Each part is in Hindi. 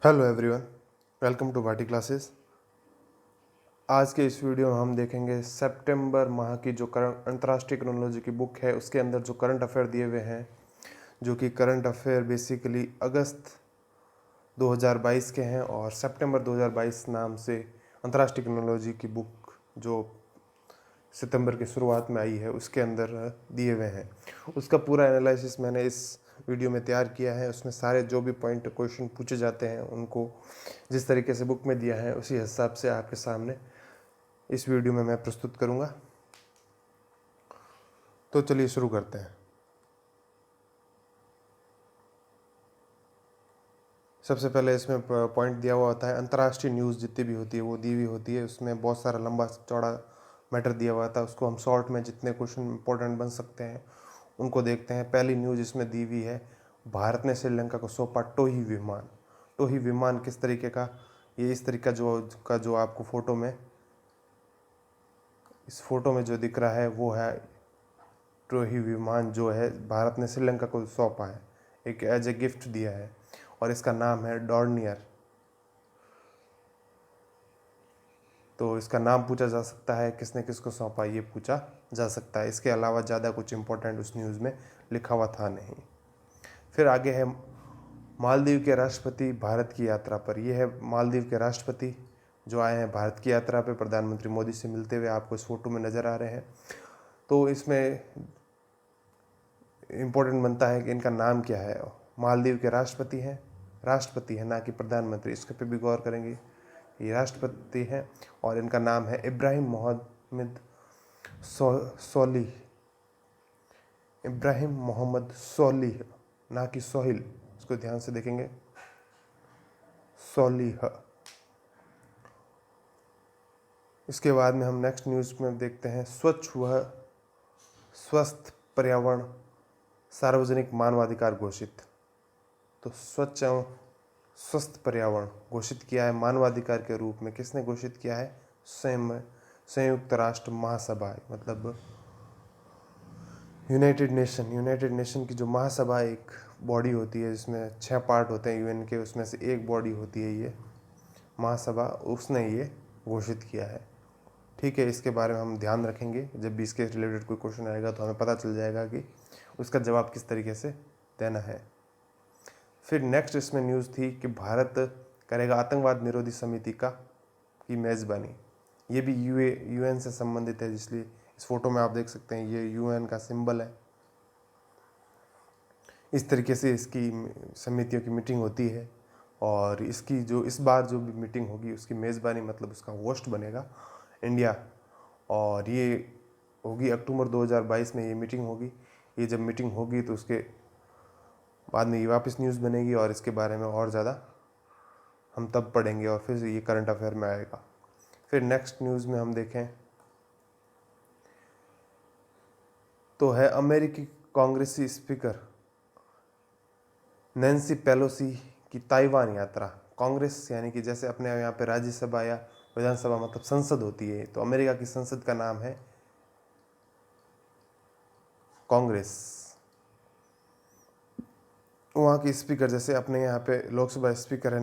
Hello everyone, welcome to Bhati classes. आज के इस वीडियो में हम देखेंगे सितंबर माह की जो अंतर्राष्ट्रीय क्रोनोलॉजी की बुक है उसके अंदर जो करंट अफेयर दिए हुए हैं, जो कि करंट अफेयर बेसिकली अगस्त 2022 के हैं और सितंबर 2022 नाम से अंतर्राष्ट्रीय क्रोनोलॉजी की बुक जो सितंबर की शुरुआत में आई है उसके अंदर दिए हुए हैं। उसका पूरा एनालिसिस मैंने इस वीडियो में तैयार किया है। उसमें सारे जो भी पॉइंट क्वेश्चन पूछे जाते हैं उनको जिस तरीके से बुक में दिया है उसी हिसाब से आपके सामने इस वीडियो में मैं प्रस्तुत करूंगा। तो चलिए शुरू करते हैं। सबसे पहले इसमें पॉइंट दिया हुआ होता है अंतर्राष्ट्रीय न्यूज़ जितनी भी होती है वो दी हुई होती है। उसमें बहुत सारा लंबा चौड़ा मैटर दिया हुआ था, उसको हम शॉर्ट में जितने क्वेश्चन इंपॉर्टेंट बन सकते हैं उनको देखते हैं। पहली न्यूज़ इसमें दी हुई है, भारत ने श्रीलंका को सौंपा टोही विमान। टोही विमान किस तरीके का, ये इस तरीका जो आपको फोटो में इस फोटो में जो दिख रहा है वो है टोही विमान, जो है भारत ने श्रीलंका को सौंपा है, एक एज ए गिफ्ट दिया है और इसका नाम है डॉर्नियर। तो इसका नाम पूछा जा सकता है, किसने किसको सौंपा ये पूछा जा सकता है। इसके अलावा ज़्यादा कुछ इंपॉर्टेंट उस न्यूज़ में लिखा हुआ था नहीं। फिर आगे है मालदीव के राष्ट्रपति भारत की यात्रा पर। यह है मालदीव के राष्ट्रपति जो आए हैं भारत की यात्रा पे, प्रधानमंत्री मोदी से मिलते हुए आपको इस फोटो में नज़र आ रहे हैं। तो इसमें इम्पोर्टेंट बनता है कि इनका नाम क्या है। मालदीव के राष्ट्रपति हैं ना कि प्रधानमंत्री, इसके पे भी गौर करेंगे। ये राष्ट्रपति हैं और इनका नाम है इब्राहिम मोहम्मद सोलिह। इब्राहिम मोहम्मद सोलिह, ना कि सोहिल, इसको ध्यान से देखेंगे, सोलिह। इसके बाद में हम नेक्स्ट न्यूज़ में देखते हैं स्वच्छ व स्वस्थ पर्यावरण सार्वजनिक मानवाधिकार घोषित। तो स्वच्छ एवं स्वस्थ पर्यावरण घोषित किया है मानवाधिकार के रूप में। किसने घोषित किया है? संयुक्त राष्ट्र महासभा, मतलब यूनाइटेड नेशन की जो महासभा एक बॉडी होती है जिसमें 6 पार्ट होते हैं यूएन के, उसमें से एक बॉडी होती है ये महासभा, उसने ये घोषित किया है। ठीक है, इसके बारे में हम ध्यान रखेंगे। जब भी इसके रिलेटेड कोई क्वेश्चन आएगा तो हमें पता चल जाएगा कि उसका जवाब किस तरीके से देना है। फिर नेक्स्ट इसमें न्यूज़ थी कि भारत करेगा आतंकवाद निरोधी समिति की मेज़बानी। ये भी यूएन से संबंधित है, इसलिए इस फोटो में आप देख सकते हैं ये यूएन का सिंबल है। इस तरीके से इसकी समितियों की मीटिंग होती है और इसकी जो इस बार जो भी मीटिंग होगी उसकी मेज़बानी, मतलब उसका होस्ट बनेगा इंडिया। और ये होगी अक्टूबर 2022 में ये मीटिंग होगी। ये जब मीटिंग होगी तो उसके बाद में ये वापस न्यूज़ बनेगी और इसके बारे में और ज़्यादा हम तब पढ़ेंगे और फिर ये करंट अफेयर में आएगा। फिर नेक्स्ट न्यूज़ में हम देखें तो है अमेरिकी कांग्रेसी स्पीकर नैन्सी पेलोसी की ताइवान यात्रा। कांग्रेस यानी कि जैसे अपने यहाँ पे राज्यसभा या विधानसभा मतलब संसद होती है, तो अमेरिका की संसद का नाम है कांग्रेस। वहाँ की स्पीकर जैसे अपने यहाँ पे लोकसभा स्पीकर है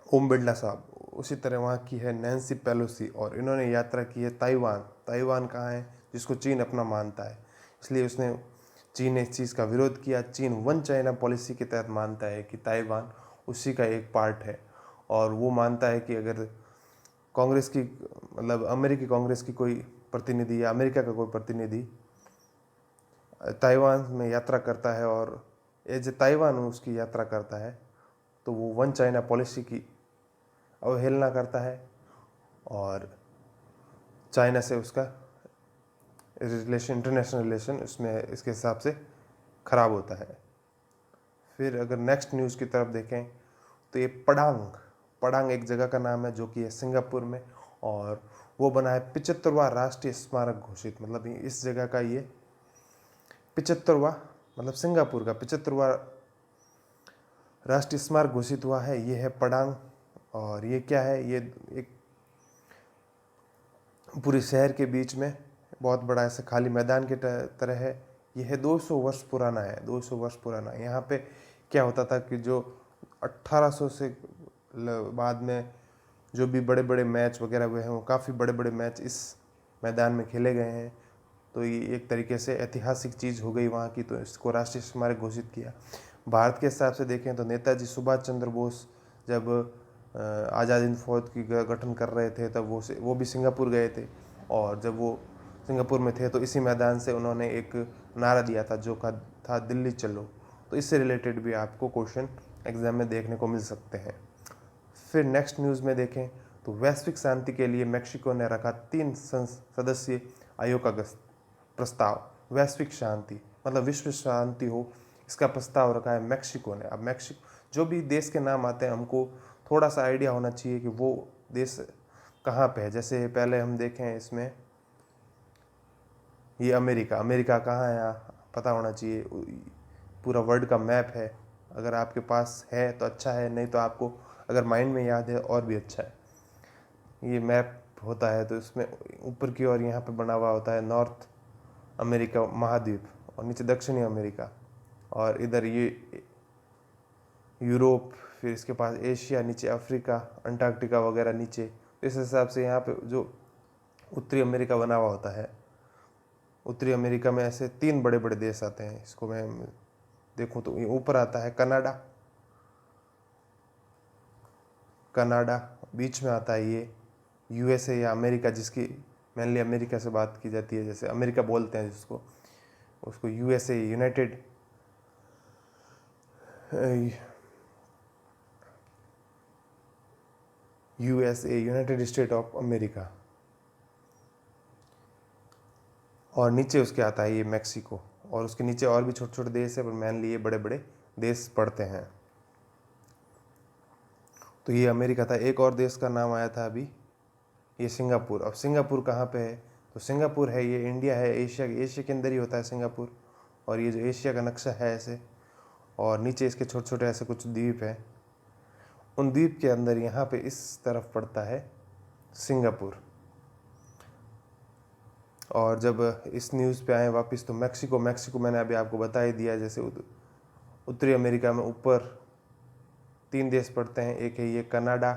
ओम बिरला साहब, उसी तरह वहाँ की है नैन्सी पेलोसी और इन्होंने यात्रा की है ताइवान। ताइवान कहाँ है? जिसको चीन अपना मानता है, इसलिए उसने चीन ने इस चीज़ का विरोध किया। चीन वन चाइना पॉलिसी के तहत मानता है कि ताइवान उसी का एक पार्ट है और वो मानता है कि अगर कांग्रेस की मतलब अमेरिकी कांग्रेस की कोई प्रतिनिधि या अमेरिका का कोई प्रतिनिधि ताइवान में यात्रा करता है और एज ए ताइवान उसकी यात्रा करता है तो वो वन चाइना पॉलिसी की अवहेलना करता है और चाइना से उसका इंटरनेशनल रिलेशन उसमें इसके हिसाब से ख़राब होता है। फिर अगर नेक्स्ट न्यूज़ की तरफ देखें तो ये पडांग एक जगह का नाम है जो कि है सिंगापुर में और वो बना है 75वां राष्ट्रीय स्मारक घोषित। मतलब इस जगह का ये 75वां मतलब सिंगापुर का 75वां राष्ट्रीय स्मारक घोषित हुआ है। ये है पडांग और ये क्या है? ये एक पूरे शहर के बीच में बहुत बड़ा ऐसे खाली मैदान की तरह है। यह है 200 वर्ष पुराना है, 200 वर्ष पुराना। यहाँ पे क्या होता था कि जो 1800 से बाद में जो भी बड़े बड़े मैच वगैरह हुए हैं, वो काफ़ी बड़े बड़े मैच इस मैदान में खेले गए हैं। तो ये एक तरीके से ऐतिहासिक चीज़ हो गई वहाँ की, तो इसको राष्ट्रीय स्मारक घोषित किया। भारत के हिसाब से देखें तो नेताजी सुभाष चंद्र बोस जब आज़ाद हिंद फौज की गठन कर रहे थे, तब वो भी सिंगापुर गए थे, और जब वो सिंगापुर में थे तो इसी मैदान से उन्होंने एक नारा दिया था जो था दिल्ली चलो। तो इससे रिलेटेड भी आपको क्वेश्चन एग्जाम में देखने को मिल सकते हैं। फिर नेक्स्ट न्यूज़ में देखें तो वैश्विक शांति के लिए मैक्सिको ने रखा 3 सदस्यीय आयोग का प्रस्ताव। वैश्विक शांति मतलब विश्व शांति हो, इसका प्रस्ताव रखा है मैक्सिको ने। अब मैक्सिको, जो भी देश के नाम आते हैं हमको थोड़ा सा आइडिया होना चाहिए कि वो देश कहाँ पे है। जैसे पहले हम देखें इसमें ये अमेरिका कहाँ है पता होना चाहिए। पूरा वर्ल्ड का मैप है, अगर आपके पास है तो अच्छा है, नहीं तो आपको अगर माइंड में याद है और भी अच्छा है। ये मैप होता है तो इसमें ऊपर की ओर यहाँ पे बना हुआ होता है नॉर्थ अमेरिका महाद्वीप, और नीचे दक्षिणी अमेरिका, और इधर ये यूरोप, फिर इसके पास एशिया, नीचे अफ्रीका, अंटार्कटिका वगैरह नीचे। इस हिसाब से यहाँ पे जो उत्तरी अमेरिका बना हुआ होता है, उत्तरी अमेरिका में ऐसे 3 बड़े बड़े देश आते हैं। इसको मैं देखूं तो ऊपर आता है कनाडा, बीच में आता है ये यूएसए या अमेरिका, जिसकी मेनली अमेरिका से बात की जाती है, जैसे अमेरिका बोलते हैं जिसको, उसको USA United state of America, और नीचे उसके आता है ये मैक्सिको, और उसके नीचे और भी छोटे छोटे देश है, पर मेनली ये बड़े बड़े देश पड़ते हैं। तो ये अमेरिका था। एक और देश का नाम आया था अभी, ये सिंगापुर। अब सिंगापुर कहाँ पे है, तो सिंगापुर है ये इंडिया है, एशिया के अंदर ही होता है सिंगापुर। और ये जो एशिया का नक्शा है ऐसे, और नीचे इसके छोटे छोटे ऐसे कुछ द्वीप हैं, उन द्वीप के अंदर यहाँ पे इस तरफ पड़ता है सिंगापुर। और जब इस न्यूज़ पे आए वापस तो मैक्सिको मैंने अभी आपको बता ही दिया। जैसे उत्तरी अमेरिका में ऊपर 3 देश पड़ते हैं, एक है ये कनाडा,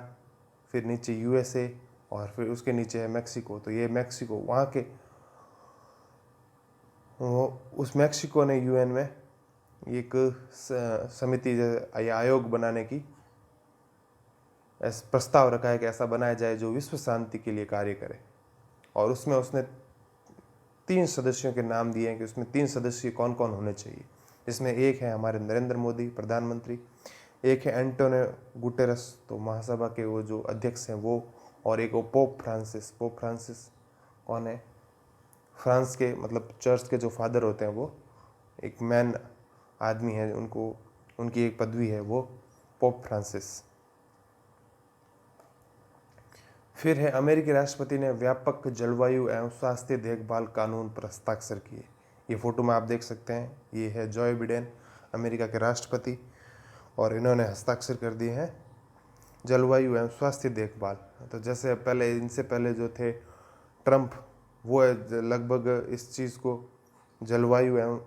फिर नीचे यूएसए, और फिर उसके नीचे है मैक्सिको। तो ये मैक्सिको वहाँ के उस मैक्सिको ने यूएन में एक समिति या आयोग बनाने की प्रस्ताव रखा है कि ऐसा बनाया जाए जो विश्व शांति के लिए कार्य करे। और उसमें उसने 3 सदस्यों के नाम दिए हैं कि उसमें 3 सदस्य कौन कौन होने चाहिए। इसमें एक है हमारे नरेंद्र मोदी प्रधानमंत्री, एक है एंटोनियो गुटेरस, तो महासभा के वो जो अध्यक्ष हैं वो, और एक वो पोप फ्रांसिस कौन है, फ्रांस के मतलब चर्च के जो फादर होते हैं, वो एक मैन आदमी है, उनकी एक पदवी है वो पोप फ्रांसिस। फिर है अमेरिकी राष्ट्रपति ने व्यापक जलवायु एवं स्वास्थ्य देखभाल कानून पर हस्ताक्षर किए। ये फोटो में आप देख सकते हैं, ये है जॉय बिडेन अमेरिका के राष्ट्रपति, और इन्होंने हस्ताक्षर कर दिए हैं जलवायु एवं स्वास्थ्य देखभाल। तो जैसे पहले, इनसे पहले जो थे ट्रंप, वो लगभग इस चीज़ को जलवायु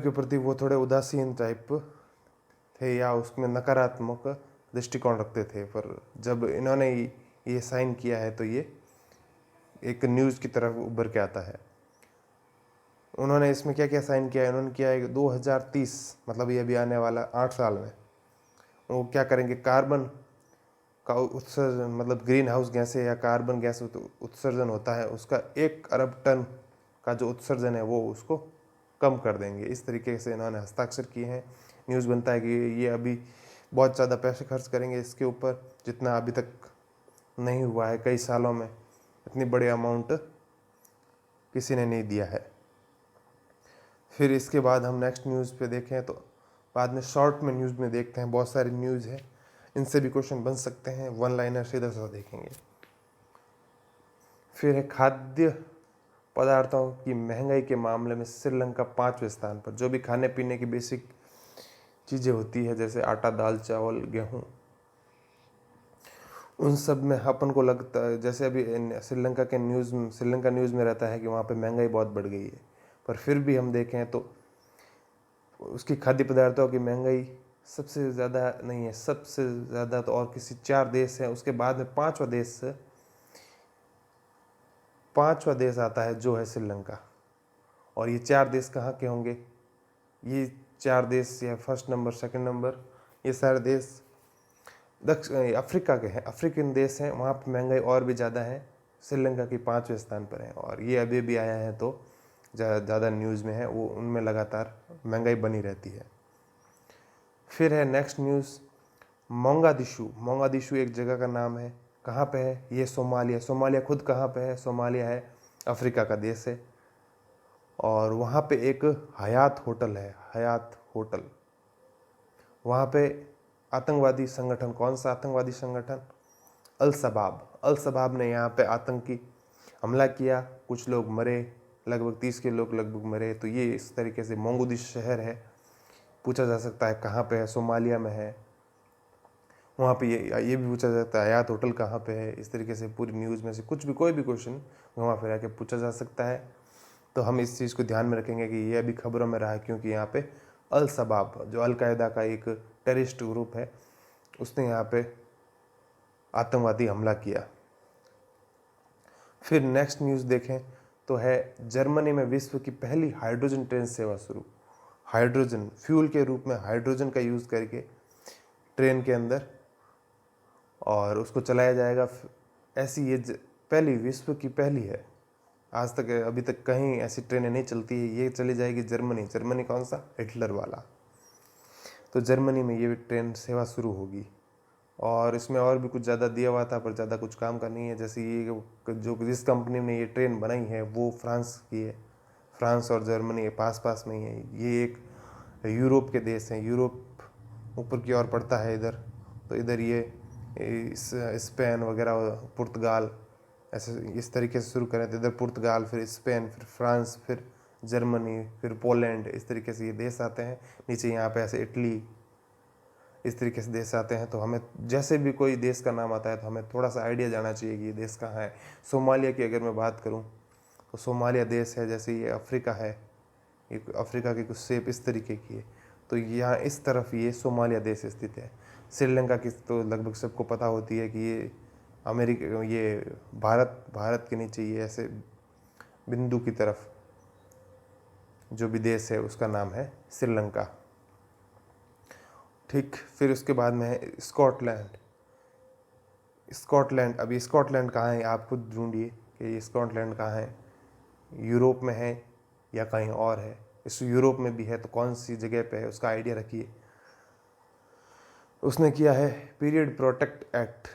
के प्रति वो थोड़े उदासीन टाइप थे, या उसमें नकारात्मक दृष्टिकोण रखते थे। पर जब इन्होंने ये साइन किया है तो ये एक न्यूज़ की तरफ उभर के आता है। उन्होंने इसमें क्या क्या साइन किया है, उन्होंने किया है 2030, मतलब ये अभी आने वाला 8 साल में वो क्या करेंगे, कार्बन का उत्सर्जन, मतलब ग्रीन हाउस गैसें या कार्बन गैस उत्सर्जन होता है, उसका 1 अरब टन का जो उत्सर्जन है वो उसको कम कर देंगे। इस तरीके से इन्होंने हस्ताक्षर किए हैं। न्यूज़ बनता है कि ये अभी बहुत ज़्यादा पैसे खर्च करेंगे इसके ऊपर, जितना अभी तक नहीं हुआ है, कई सालों में इतनी बड़ी अमाउंट किसी ने नहीं दिया है। फिर इसके बाद हम नेक्स्ट न्यूज़ पे देखें तो बाद में शॉर्ट में न्यूज़ में देखते हैं, बहुत सारी न्यूज़ है, इनसे भी क्वेश्चन बन सकते हैं, 1 लाइनर सीधा सीधा देखेंगे। फिर है खाद्य पदार्थों की महंगाई के मामले में श्रीलंका 5वें स्थान पर। जो भी खाने पीने की बेसिक चीज़ें होती है, जैसे आटा, दाल, चावल, गेहूँ, उन सब में अपन को लगता है, जैसे अभी श्रीलंका न्यूज़ में रहता है कि वहाँ पे महंगाई बहुत बढ़ गई है, पर फिर भी हम देखें तो उसकी खाद्य पदार्थों की महंगाई सबसे ज़्यादा नहीं है, सबसे ज़्यादा तो और किसी 4 देश हैं, उसके बाद में पांचवा देश आता है जो है श्रीलंका। और ये 4 देश कहाँ के होंगे? ये 4 देश या फर्स्ट नंबर, सेकंड नंबर, ये सारे देश दक्षिण अफ्रीका के हैं, अफ्रीकन देश हैं। वहाँ पर महंगाई और भी ज़्यादा है, श्रीलंका की 5वें स्थान पर है। और ये अभी भी आया है तो ज़्यादा न्यूज़ में है, वो उनमें लगातार महंगाई बनी रहती है। फिर है नेक्स्ट न्यूज़, मोगादिशु एक जगह का नाम है। कहाँ पे है? ये सोमालिया खुद कहाँ पे है? सोमालिया है, अफ्रीका का देश है। और वहाँ पे एक हयात होटल है, हयात होटल। वहाँ पे आतंकवादी संगठन, कौन सा आतंकवादी संगठन? अल शबाब ने यहाँ पे आतंकी हमला किया, कुछ लोग मरे, लगभग 30 के लोग लगभग मरे। तो ये इस तरीके से मोगादिशु शहर है, पूछा जा सकता है कहाँ पे है? सोमालिया में है। वहाँ पे ये भी पूछा जाता है हयात होटल कहाँ पे है। इस तरीके से पूरी न्यूज़ में से कोई भी क्वेश्चन घुमा फिरा के पूछा जा सकता है। तो हम इस चीज़ को ध्यान में रखेंगे कि ये अभी खबरों में रहा है, क्योंकि यहाँ पे अल शबाब जो अलकायदा का एक टेररिस्ट ग्रुप है, उसने यहाँ पे आतंकवादी हमला किया। फिर नेक्स्ट न्यूज़ देखें तो है जर्मनी में विश्व की पहली हाइड्रोजन ट्रेन सेवा शुरू। हाइड्रोजन फ्यूल के रूप में हाइड्रोजन का यूज़ करके ट्रेन के अंदर, और उसको चलाया जाएगा। ऐसी ये पहली, विश्व की पहली है। आज तक अभी तक कहीं ऐसी ट्रेनें नहीं चलती है। ये चली जाएगी जर्मनी कौन सा? हिटलर वाला। तो जर्मनी में ये ट्रेन सेवा शुरू होगी। और इसमें और भी कुछ ज़्यादा दिया हुआ था, पर ज़्यादा कुछ काम का नहीं है। जैसे ये जो जिस कंपनी ने ये ट्रेन बनाई है वो फ्रांस की है। फ्रांस और जर्मनी पास में ही है। ये एक यूरोप के देश हैं, यूरोप ऊपर की ओर पड़ता है इधर। तो इधर ये स्पेन वगैरह, पुर्तगाल, ऐसे इस तरीके से शुरू करें तो इधर पुर्तगाल, फिर स्पेन, फिर फ्रांस, फिर जर्मनी, फिर पोलैंड, इस तरीके से ये देश आते हैं। नीचे यहाँ पे ऐसे इटली, इस तरीके से देश आते हैं। तो हमें जैसे भी कोई देश का नाम आता है तो हमें थोड़ा सा आइडिया जाना चाहिए कि ये देश कहाँ है। सोमालिया की अगर मैं बात करूँ तो सोमालिया देश है, जैसे ये अफ्रीका है, एक अफ्रीका की कुछ शेप इस तरीके की है। तो यहाँ इस तरफ ये सोमालिया देश स्थित है। श्रीलंका की तो लगभग सबको पता होती है कि ये अमेरिका, ये भारत के नीचे ये ऐसे बिंदु की तरफ जो भी देश है उसका नाम है श्रीलंका। ठीक, फिर उसके बाद में है स्कॉटलैंड। अभी स्कॉटलैंड कहाँ है आप खुद ढूंढिए कि ये स्कॉटलैंड कहाँ है, यूरोप में है या कहीं और है। इस यूरोप में भी है तो कौन सी जगह पे है उसका आइडिया रखिए। उसने किया है पीरियड प्रोटेक्ट एक्ट,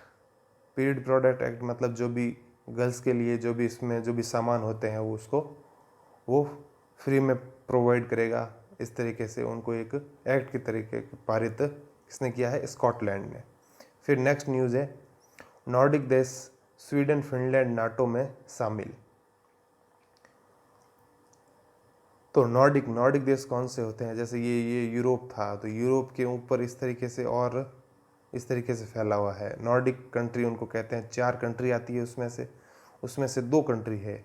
मतलब जो भी गर्ल्स के लिए जो भी इसमें जो भी सामान होते हैं वो फ्री में प्रोवाइड करेगा। इस तरीके से उनको एक एक्ट की तरीके पारित किसने किया है? स्कॉटलैंड ने। फिर नेक्स्ट न्यूज़ है नॉर्डिक देश स्वीडन फिनलैंड नाटो में शामिल। तो नॉर्डिक देश कौन से होते हैं? जैसे ये यूरोप था, तो यूरोप के ऊपर इस तरीके से और इस तरीके से फैला हुआ है। नॉर्डिक कंट्री उनको कहते हैं। 4 कंट्री आती है उसमें से 2 कंट्री है।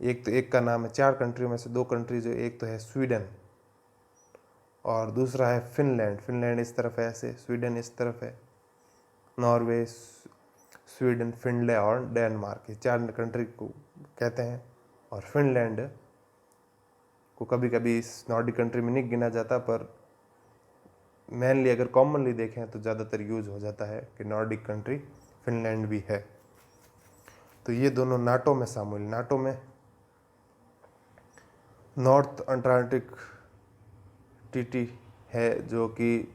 एक का नाम है, 4 कंट्रियों में से 2 कंट्री, जो एक तो है स्वीडन और दूसरा है फिनलैंड इस तरफ है ऐसे, स्वीडन इस तरफ है। नॉर्वे, स्वीडन, फिनलैंड और डेनमार्क, ये 4 कंट्री को कहते हैं। और फिनलैंड को कभी कभी इस नॉर्डिक कंट्री में नहीं गिना जाता, पर मेनली अगर कॉमनली देखें तो ज़्यादातर यूज हो जाता है कि नॉर्डिक कंट्री फिनलैंड भी है। तो ये दोनों नाटो में शामिल। नाटो में नॉर्थ अटलांटिक ट्रीटी है, जो कि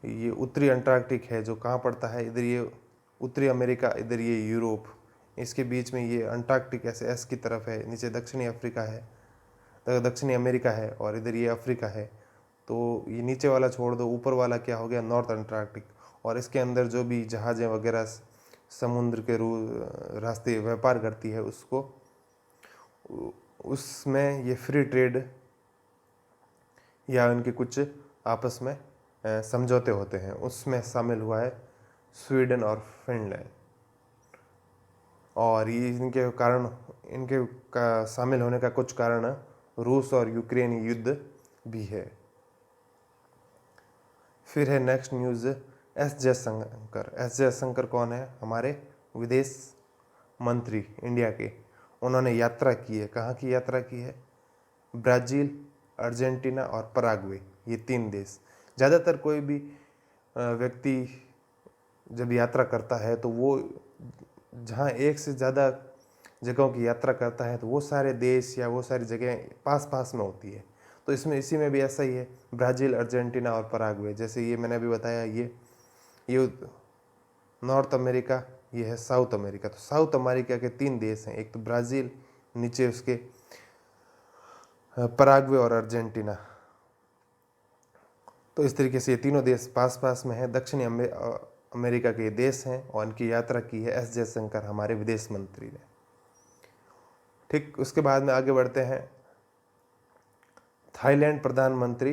ये उत्तरी अंटार्कटिक है, जो कहाँ पड़ता है? इधर ये उत्तरी अमेरिका, इधर ये यूरोप, इसके बीच में ये अंटार्कटिक ऐसे एस की तरफ है। नीचे दक्षिणी अमेरिका है और इधर ये अफ्रीका है। तो ये नीचे वाला छोड़ दो, ऊपर वाला क्या हो गया? North Antarctic. और इसके अंदर जो भी जहाज़ें वगैरह समुद्र के रास्ते व्यापार करती है उसमें ये फ्री ट्रेड या उनके कुछ आपस में समझौते होते हैं, उसमें शामिल हुआ है स्वीडन और फिनलैंड। और ये इनके शामिल होने का कुछ कारण रूस और यूक्रेन युद्ध भी है। फिर है next news S Jaishankar. S Jaishankar कौन है? हमारे विदेश मंत्री इंडिया के। उन्होंने यात्रा की है। कहाँ की यात्रा की है? ब्राज़ील, अर्जेंटीना और पराग्वे, ये 3 देश। ज़्यादातर कोई भी व्यक्ति जब यात्रा करता है तो वो जहाँ एक से ज़्यादा जगहों की यात्रा करता है तो वो सारे देश या वो सारी जगह पास पास में होती है। तो इसमें इसी में भी ऐसा ही है, ब्राज़ील, अर्जेंटीना और पराग्वे। जैसे ये मैंने अभी बताया, ये नॉर्थ अमेरिका, ये है साउथ अमेरिका। तो साउथ अमेरिका के 3 देश हैं, एक तो ब्राज़ील, नीचे उसके पराग्वे और अर्जेंटीना। तो इस तरीके से ये तीनों देश पास पास में हैं, दक्षिणी अमेरिका के देश हैं, और इनकी यात्रा की है एस जयशंकर, हमारे विदेश मंत्री ने। ठीक, उसके बाद में आगे बढ़ते हैं। थाईलैंड प्रधानमंत्री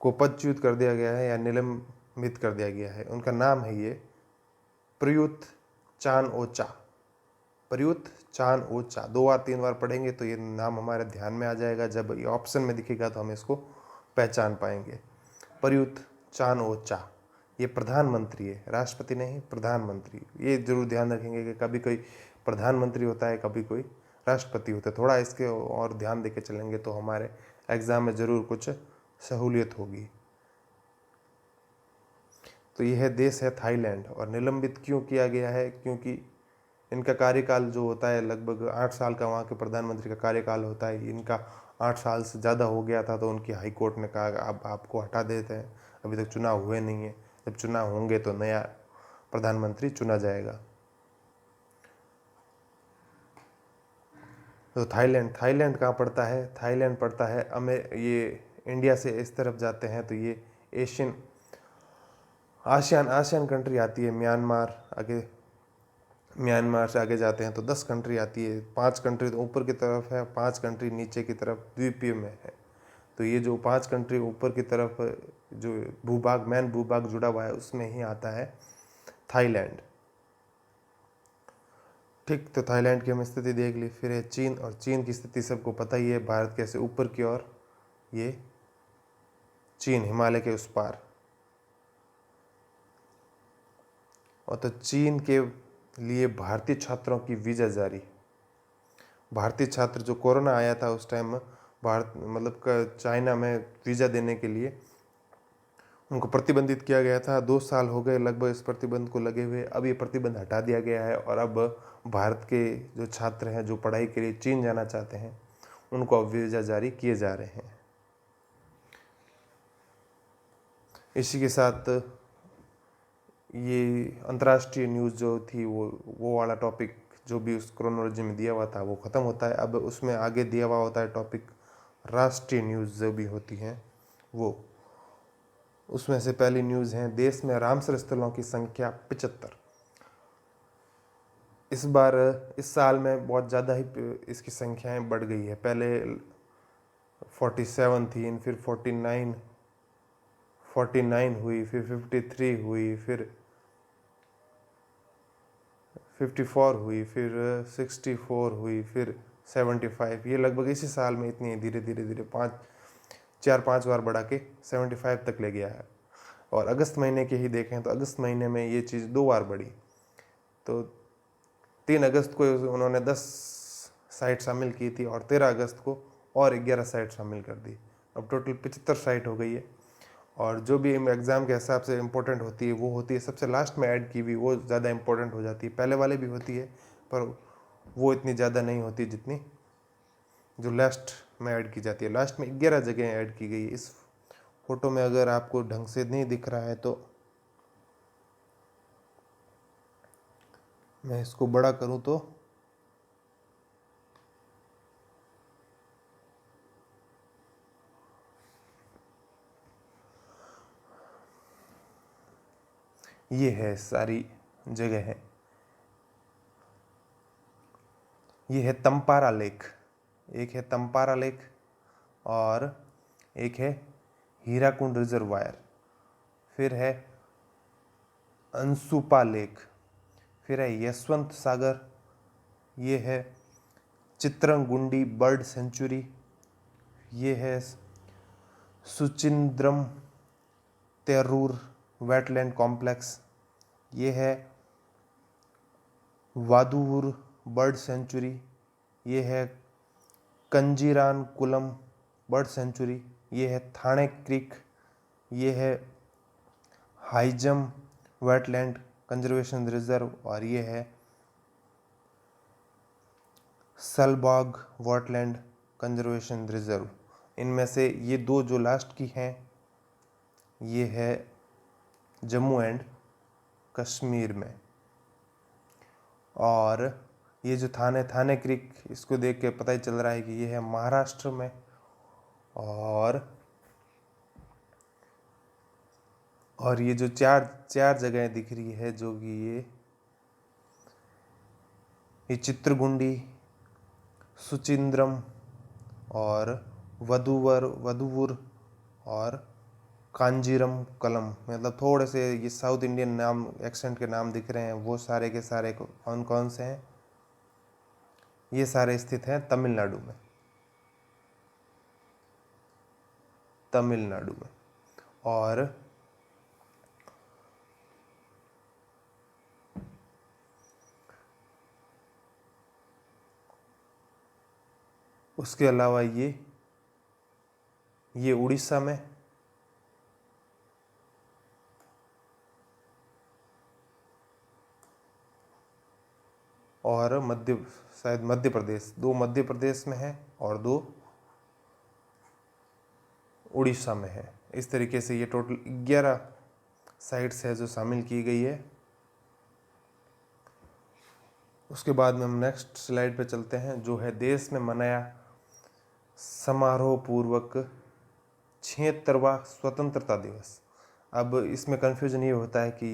को पदच्युत कर दिया गया है या निलंबित कर दिया गया है। उनका नाम है ये प्रयुत चान-ओ-चा। प्रयुत चान-ओ-चा, 2 बार 3 बार पढ़ेंगे तो ये नाम हमारे ध्यान में आ जाएगा। जब ये ऑप्शन में दिखेगा तो हम इसको पहचान पाएंगे। प्रयुत चान-ओ-चा, ये प्रधानमंत्री है, राष्ट्रपति नहीं, प्रधानमंत्री। ये जरूर ध्यान रखेंगे कि कभी कोई प्रधानमंत्री होता है, कभी कोई राष्ट्रपति होता है। थोड़ा इसके और ध्यान देके चलेंगे तो हमारे एग्जाम में जरूर कुछ सहूलियत होगी। तो यह देश है थाईलैंड। और निलंबित क्यों किया गया है? क्योंकि इनका कार्यकाल जो होता है लगभग 8 साल का, वहाँ के प्रधानमंत्री का कार्यकाल होता है। इनका 8 साल से ज़्यादा हो गया था, तो उनकी हाई कोर्ट ने कहा अब आपको हटा देते हैं, अभी तक चुनाव हुए नहीं है, जब चुनाव होंगे तो नया प्रधानमंत्री चुना जाएगा। तो थाईलैंड कहाँ पड़ता है? थाईलैंड पड़ता है ये इंडिया से इस तरफ जाते हैं तो ये आसियान कंट्री आती है। म्यांमार से आगे जाते हैं तो 10 कंट्री आती है। 5 कंट्री तो ऊपर की तरफ है, 5 कंट्री नीचे की तरफ द्वीपीय में है। तो ये जो 5 कंट्री ऊपर की तरफ जो मेन भूभाग जुड़ा हुआ है, उसमें ही आता है थाईलैंड। ठीक, तो थाईलैंड की हम स्थिति देख ली। फिर है चीन, और चीन की स्थिति सबको पता ही है। भारत कैसे ऊपर की ओर, ये चीन हिमालय के उस पार। और तो चीन के लिए भारतीय छात्रों की वीज़ा जारी। भारतीय छात्र जो कोरोना आया था उस टाइम चाइना में वीज़ा देने के लिए उनको प्रतिबंधित किया गया था। 2 साल हो गए लगभग इस प्रतिबंध को लगे हुए। अब ये प्रतिबंध हटा दिया गया है और अब भारत के जो छात्र हैं जो पढ़ाई के लिए चीन जाना चाहते हैं उनको अब वीज़ा जारी किए जा रहे हैं। इसी के साथ ये अंतर्राष्ट्रीय न्यूज़ जो थी वो वाला टॉपिक जो भी उस क्रोनोलॉजी में दिया हुआ था वो ख़त्म होता है। अब उसमें आगे दिया हुआ होता है टॉपिक राष्ट्रीय न्यूज़ जो भी होती हैं वो। उसमें से पहली न्यूज़ है, देश में रामसर स्थलों की संख्या 75। इस साल में बहुत ज़्यादा ही इसकी संख्याएं बढ़ गई है। पहले 47 थी, फिर 49 हुई, फिर 53 हुई, फिर 54 हुई, फिर 64 हुई, फिर 75। ये लगभग इसी साल में इतनी धीरे धीरे 4-5 बार बढ़ा के 75 तक ले गया है। और अगस्त महीने के ही देखें तो अगस्त महीने में ये चीज़ 2 बार बढ़ी। तो 3 अगस्त को उन्होंने 10 साइट शामिल की थी और 13 अगस्त को और 11 साइट शामिल कर दी। अब टोटल 75 साइट हो गई है। और जो भी एग्ज़ाम के हिसाब से इम्पोर्टेंट होती है वो होती है सबसे लास्ट में ऐड की हुई, वो ज़्यादा इम्पोर्टेंट हो जाती है। पहले वाले भी होती है पर वो इतनी ज़्यादा नहीं होती जितनी जो लास्ट में ऐड की जाती है। लास्ट में 11 जगह ऐड की गई। इस फोटो में अगर आपको ढंग से नहीं दिख रहा है तो मैं इसको बड़ा करूं तो ये है सारी जगह है। ये है तंपारा लेक, एक है तंपारा लेक और एक है हीराकुंड रिजर्वायर, फिर है अंसुपा लेक, फिर है यशवंत सागर, ये है चित्रंगुंडी बर्ड सेंचुरी, ये है सुचिंद्रम तेरूर वेटलैंड कॉम्प्लेक्स, ये है वादुवुर बर्ड सेंचुरी, ये है कंजीरान कुलम बर्ड सेंचुरी, ये है थाने क्रीक, ये है हाइजम वेटलैंड कंजर्वेशन रिजर्व, और ये है सलबाग वेटलैंड कंजर्वेशन रिजर्व। इनमें से ये दो जो लास्ट की हैं ये है जम्मू एंड कश्मीर में, और ये जो थाने क्रीक, इसको देख के पता ही चल रहा है कि ये है महाराष्ट्र में। और ये जो चार जगहें दिख रही है जो कि ये चित्रगुंडी, सुचिंद्रम और वधुवुर और कांजीरम कलम, मतलब थोड़े से ये साउथ इंडियन नाम एक्सेंट के नाम दिख रहे हैं, वो सारे के सारे कौन कौन से हैं? ये सारे स्थित हैं तमिलनाडु में। और उसके अलावा ये उड़ीसा में, और शायद मध्य प्रदेश, दो मध्य प्रदेश में है और दो उड़ीसा में है। इस तरीके से ये टोटल 11 साइट्स है जो शामिल की गई है। उसके बाद में हम नेक्स्ट स्लाइड पे चलते हैं, जो है देश में मनाया समारोह पूर्वक 76वां स्वतंत्रता दिवस। अब इसमें कन्फ्यूजन ये होता है कि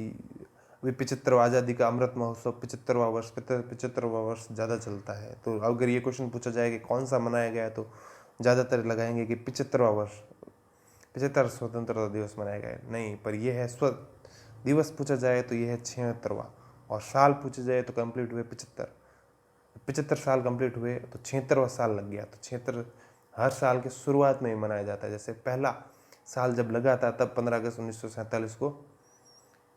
अभी 75वां आज़ादी का अमृत महोत्सव 75वां वर्ष ज़्यादा चलता है, तो अगर ये क्वेश्चन पूछा जाए कि कौन सा मनाया गया है तो ज़्यादातर लगाएंगे कि 75वां वर्ष 75 स्वतंत्रता दिवस मनाया गया है। नहीं, पर यह है दिवस पूछा जाए तो यह है 76वां, और साल पूछा जाए तो कंप्लीट हुए 75 साल कंप्लीट हुए तो 76वां साल लग गया। तो 76 हर साल के शुरुआत में ही मनाया जाता है। जैसे पहला साल जब लगा था तब 15 अगस्त 1947 को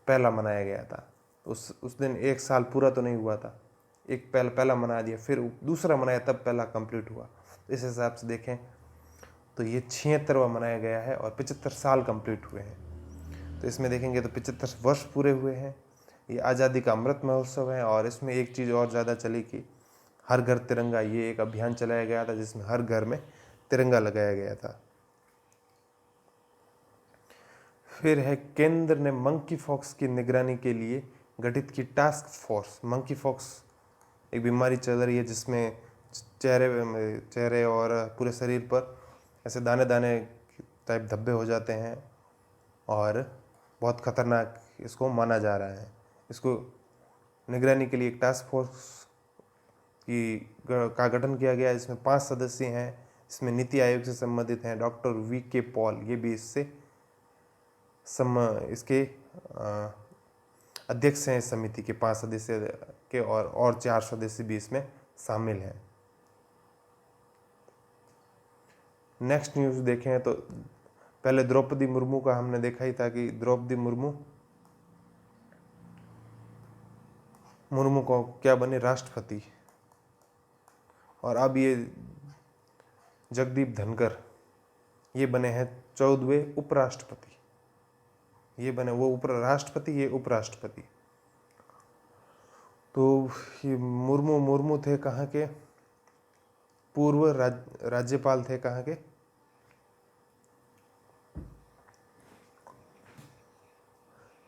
पहला मनाया गया था। उस दिन एक साल पूरा तो नहीं हुआ था, एक पहला मना दिया, फिर दूसरा मनाया तब पहला कंप्लीट हुआ। इस हिसाब से देखें तो ये 76वां मनाया गया है और 75 साल कंप्लीट हुए हैं। तो इसमें देखेंगे तो 75 वर्ष पूरे हुए हैं। ये आज़ादी का अमृत महोत्सव है, और इसमें एक चीज़ और ज़्यादा चली कि हर घर तिरंगा, ये एक अभियान चलाया गया था जिसमें हर घर में तिरंगा लगाया गया था। फिर है केंद्र ने मंकी पॉक्स की निगरानी के लिए गठित की टास्क फोर्स। मंकी पॉक्स एक बीमारी चल रही है जिसमें चेहरे और पूरे शरीर पर ऐसे दाने दाने टाइप धब्बे हो जाते हैं, और बहुत खतरनाक इसको माना जा रहा है। इसको निगरानी के लिए एक टास्क फोर्स का गठन किया गया, जिसमें 5 सदस्य हैं। इसमें नीति आयोग से संबंधित हैं डॉक्टर वी.के. पॉल, ये भी इसके अध्यक्ष हैं इस समिति के 5 सदस्य के, और 4 सदस्य भी इसमें शामिल हैं। नेक्स्ट न्यूज़ देखें तो पहले द्रौपदी मुर्मू का हमने देखा ही था कि द्रौपदी मुर्मू को क्या बने, राष्ट्रपति। और अब ये जगदीप धनखड़ ये बने हैं 14वें उपराष्ट्रपति। ये बने वो राष्ट्रपति, ये उपराष्ट्रपति। तो ये मुर्मू थे कहाँ के? पूर्व राज्यपाल थे कहाँ के?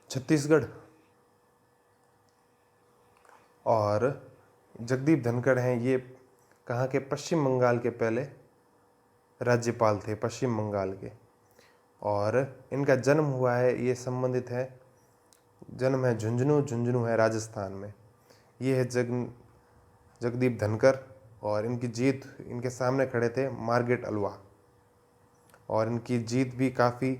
छत्तीसगढ़। और जगदीप धनखड़ हैं, ये कहाँ के? पश्चिम बंगाल के पहले राज्यपाल थे, पश्चिम बंगाल के। और इनका जन्म हुआ है, ये संबंधित है, जन्म है झुंझुनू है राजस्थान में। ये है जगदीप धनखड़, और इनकी जीत, इनके सामने खड़े थे मार्गरेट अल्वा, और इनकी जीत भी काफ़ी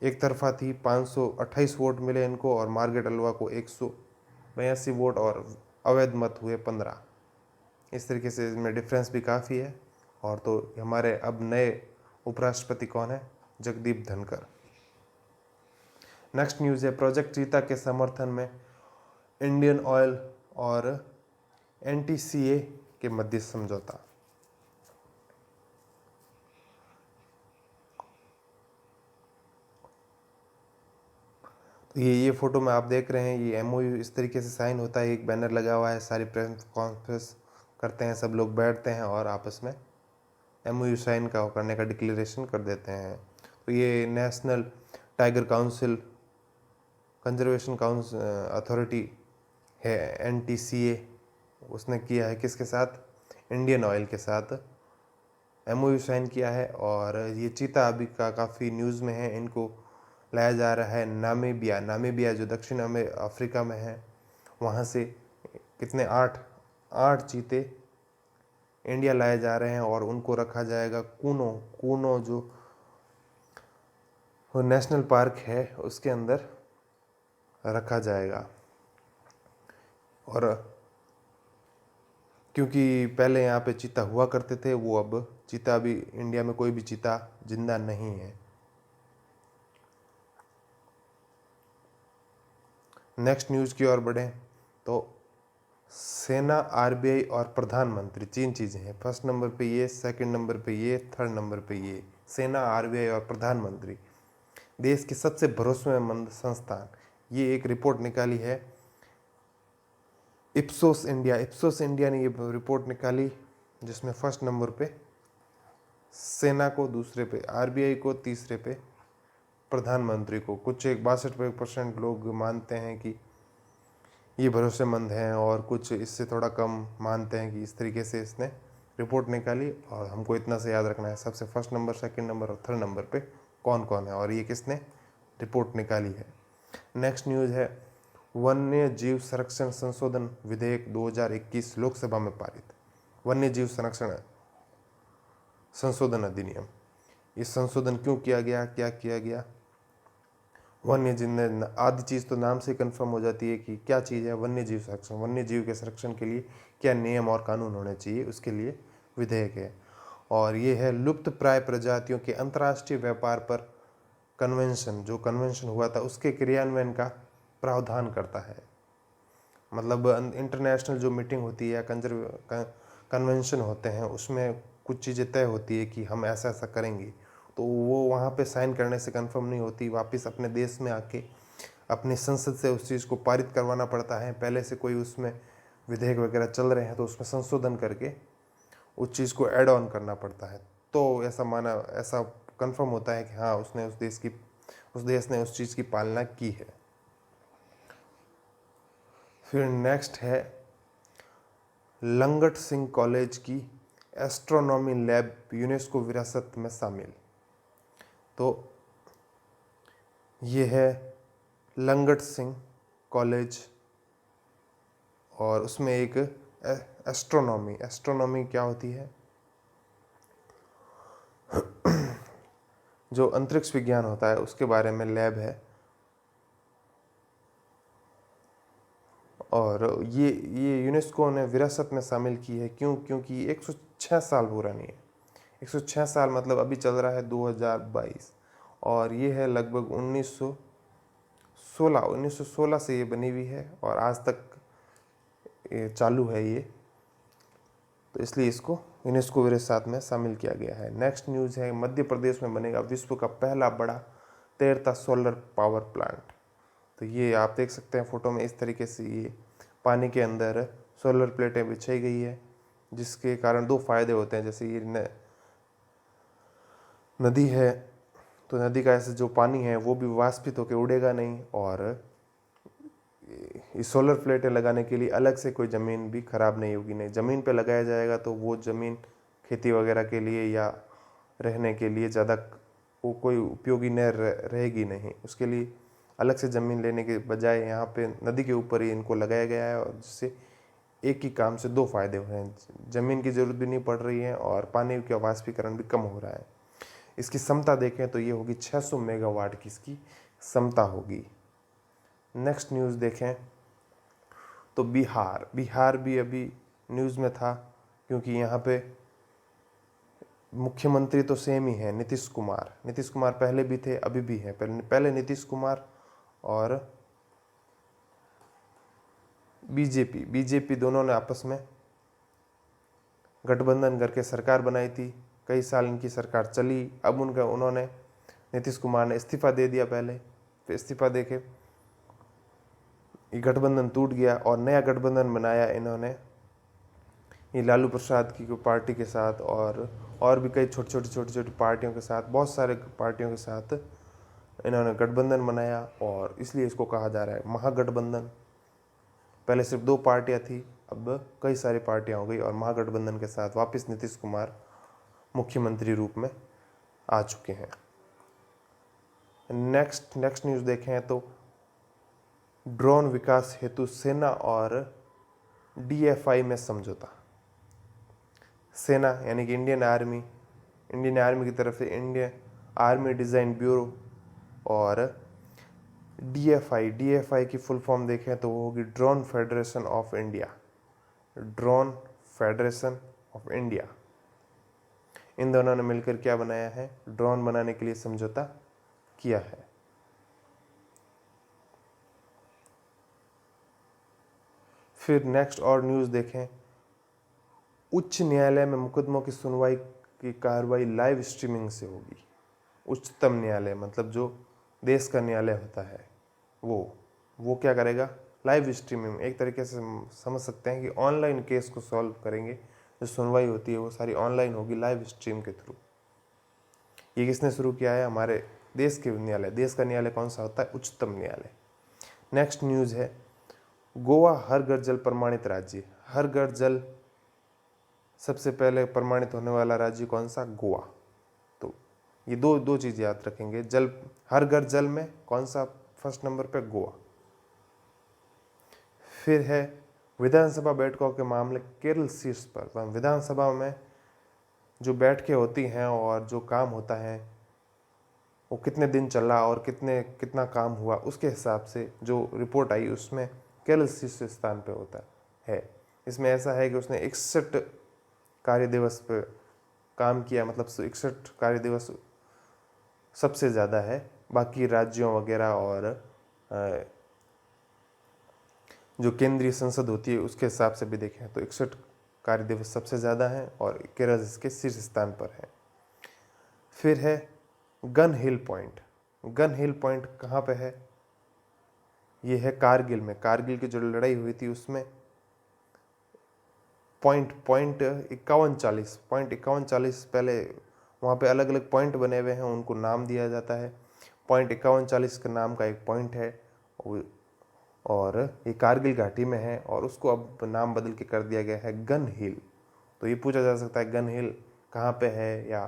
एक तरफा थी। 528 वोट मिले इनको, और मार्गरेट अल्वा को 182 वोट, और अवैध मत हुए 15। इस तरीके से इसमें डिफरेंस भी काफ़ी है। और तो हमारे अब नए उपराष्ट्रपति कौन है? जगदीप धनखड़। नेक्स्ट न्यूज़ है प्रोजेक्ट चीता के समर्थन में इंडियन ऑयल और NTCA के मध्य समझौता। तो ये फोटो में आप देख रहे हैं, ये MOU इस तरीके से साइन होता है। एक बैनर लगा हुआ है, सारी प्रेस कॉन्फ्रेंस करते हैं, सब लोग बैठते हैं और आपस में MOU साइन करने का डिक्लेरेशन कर देते हैं। तो ये national tiger council conservation council authority है NTCA, उसने किया है किसके साथ? इंडियन ऑयल के साथ MOU साइन किया है। और ये चीता अभी काफ़ी न्यूज़ में है। इनको लाया जा रहा है नामीबिया जो दक्षिण अफ्रीका में है, वहाँ से कितने 8 चीते इंडिया लाए जा रहे हैं और उनको रखा जाएगा कूनो जो नेशनल पार्क है उसके अंदर रखा जाएगा। और क्योंकि पहले यहाँ पे चीता हुआ करते थे, वो अब चीता अभी इंडिया में कोई भी चीता जिंदा नहीं है। नेक्स्ट न्यूज़ की ओर बढ़ें तो सेना, RBI और प्रधानमंत्री 3 चीज़ें हैं। फर्स्ट नंबर पे ये, सेकंड नंबर पे ये, थर्ड नंबर पे ये। सेना, RBI और प्रधानमंत्री देश के सबसे भरोसेमंद संस्थान। ये एक रिपोर्ट निकाली है इप्सोस इंडिया ने ये रिपोर्ट निकाली, जिसमें फर्स्ट नंबर पे सेना को, दूसरे पे RBI को, तीसरे पे प्रधानमंत्री को। कुछ 62% लोग मानते हैं कि ये भरोसेमंद हैं और कुछ इससे थोड़ा कम मानते हैं कि इस तरीके से इसने रिपोर्ट निकाली। और हमको इतना से याद रखना है, सबसे फर्स्ट नंबर, सेकंड नंबर और थर्ड नंबर पे कौन कौन है और ये किसने रिपोर्ट निकाली है। नेक्स्ट न्यूज़ है वन्य जीव संरक्षण संशोधन विधेयक 2021 लोकसभा में पारित। वन्य जीव संरक्षण संशोधन अधिनियम, इस संशोधन क्यों किया गया, क्या किया गया? वन्य जीव, आदि चीज़ तो नाम से कंफर्म हो जाती है कि क्या चीज़ है वन्य जीव संरक्षण। वन्य जीव के संरक्षण के लिए क्या नियम और कानून होने चाहिए, उसके लिए विधेयक है। और ये है लुप्त प्राय प्रजातियों के अंतर्राष्ट्रीय व्यापार पर कन्वेंशन, जो कन्वेंशन हुआ था उसके क्रियान्वयन का प्रावधान करता है। मतलब इंटरनेशनल जो मीटिंग होती है या कन्वेंशन होते हैं, उसमें कुछ चीज़ें तय होती है कि हम ऐसा ऐसा करेंगे, तो वो वहाँ पे साइन करने से कंफर्म नहीं होती। वापस अपने देश में आके अपनी संसद से उस चीज़ को पारित करवाना पड़ता है। पहले से कोई उसमें विधेयक वगैरह चल रहे हैं तो उसमें संशोधन करके उस चीज़ को ऐड ऑन करना पड़ता है। तो ऐसा कंफर्म होता है कि हाँ उस देश ने उस चीज़ की पालना की है। फिर नेक्स्ट है लंगट सिंह कॉलेज की एस्ट्रोनॉमी लैब यूनेस्को विरासत में शामिल। तो ये है लंगट सिंह कॉलेज और उसमें एक एस्ट्रोनॉमी क्या होती है? जो अंतरिक्ष विज्ञान होता है उसके बारे में लैब है। और ये यूनेस्को ने विरासत में शामिल की है। क्योंकि 106 साल पुरानी है। 106 साल मतलब अभी चल रहा है 2022 और ये है लगभग 1916 से ये बनी हुई है और आज तक ये चालू है ये, तो इसलिए इसको यूनेस्को विरासत में शामिल किया गया है। नेक्स्ट न्यूज़ है मध्य प्रदेश में बनेगा विश्व का पहला बड़ा तैरता सोलर पावर प्लांट। तो ये आप देख सकते हैं फोटो में, इस तरीके से ये पानी के अंदर सोलर प्लेटें बिछाई गई है, जिसके कारण 2 फायदे होते हैं। जैसे ये नदी है तो नदी का ऐसे जो पानी है वो भी वाष्पित होकर उड़ेगा नहीं, और इस सोलर प्लेटें लगाने के लिए अलग से कोई ज़मीन भी खराब नहीं होगी। नहीं, ज़मीन पे लगाया जाएगा तो वो ज़मीन खेती वगैरह के लिए या रहने के लिए ज़्यादा वो कोई उपयोगी न रहेगी नहीं। उसके लिए अलग से ज़मीन लेने के बजाय यहाँ पे नदी के ऊपर ही इनको लगाया गया है, और जिससे एक ही काम से 2 फायदे हो रहे हैं। ज़मीन की ज़रूरत भी नहीं पड़ रही है और पानी का वाष्पीकरण भी कम हो रहा है। इसकी क्षमता देखें तो ये होगी 600 मेगावाट की इसकी क्षमता होगी। नेक्स्ट न्यूज़ देखें तो बिहार भी अभी न्यूज़ में था। क्योंकि यहाँ पे मुख्यमंत्री तो सेम ही है, नीतीश कुमार पहले भी थे, अभी भी है। पहले नीतीश कुमार और बीजेपी दोनों ने आपस में गठबंधन करके सरकार बनाई थी। कई साल इनकी सरकार चली। अब उन्होंने नीतीश कुमार ने इस्तीफा दे दिया पहले, फिर इस्तीफा दे के ये गठबंधन टूट गया और नया गठबंधन बनाया इन्होंने ये लालू प्रसाद की पार्टी के साथ और भी कई छोटी पार्टियों के साथ, बहुत सारे पार्टियों के साथ इन्होंने गठबंधन बनाया और इसलिए इसको कहा जा रहा है महागठबंधन। पहले सिर्फ 2 पार्टियां थी, अब कई सारी पार्टियां हो गई और महागठबंधन के साथ वापस नीतीश कुमार मुख्यमंत्री रूप में आ चुके हैं। नेक्स्ट न्यूज़ देखें तो ड्रोन विकास हेतु सेना और DFI में समझौता। सेना यानी कि इंडियन आर्मी की तरफ से इंडियन आर्मी डिज़ाइन ब्यूरो और DFI की फुल फॉर्म देखें तो वो होगी ड्रोन फेडरेशन ऑफ इंडिया। इन दोनों ने मिलकर क्या बनाया है, ड्रोन बनाने के लिए समझौता किया है। फिर नेक्स्ट और न्यूज़ देखें, उच्च न्यायालय में मुकदमों की सुनवाई की कार्रवाई लाइव स्ट्रीमिंग से होगी। उच्चतम न्यायालय मतलब जो देश का न्यायालय होता है वो क्या करेगा, लाइव स्ट्रीमिंग। एक तरीके से समझ सकते हैं कि ऑनलाइन केस को सॉल्व करेंगे। जो सुनवाई होती है वो सारी ऑनलाइन होगी, लाइव स्ट्रीम के थ्रू। ये किसने शुरू किया है, हमारे देश के न्यायालय। देश का न्यायालय कौन सा होता है, उच्चतम न्यायालय। नेक्स्ट न्यूज़ है गोवा हर घर जल प्रमाणित राज्य। हर घर जल सबसे पहले प्रमाणित होने वाला राज्य कौन सा, गोवा। तो ये दो चीज़ याद रखेंगे, जल हर घर जल में कौन सा फर्स्ट नंबर पे, गोवा। फिर है विधानसभा बैठकों के मामले केरल शीर्ष पर। विधानसभा में जो बैठकें होती हैं और जो काम होता है वो कितने दिन चला और कितना काम हुआ, उसके हिसाब से जो रिपोर्ट आई उसमें केरल शीर्ष स्थान पे होता है। इसमें ऐसा है कि उसने 61 कार्य दिवस पे काम किया, मतलब 61 कार्य दिवस सबसे ज़्यादा है। बाकी राज्यों वगैरह और जो केंद्रीय संसद होती है उसके हिसाब से भी देखें तो 61 कार्य दिवस सबसे ज़्यादा है और केरल इसके शीर्ष स्थान पर है। फिर है गन हिल पॉइंट कहाँ पे है, ये है कारगिल में। कारगिल की जो लड़ाई हुई थी उसमें पॉइंट 5140 पहले वहाँ पे अलग अलग पॉइंट बने हुए हैं, उनको नाम दिया जाता है। पॉइंट 5140 के नाम का एक पॉइंट है और ये कारगिल घाटी में है और उसको अब नाम बदल के कर दिया गया है गन हिल। तो ये पूछा जा सकता है गन हिल कहाँ पे है या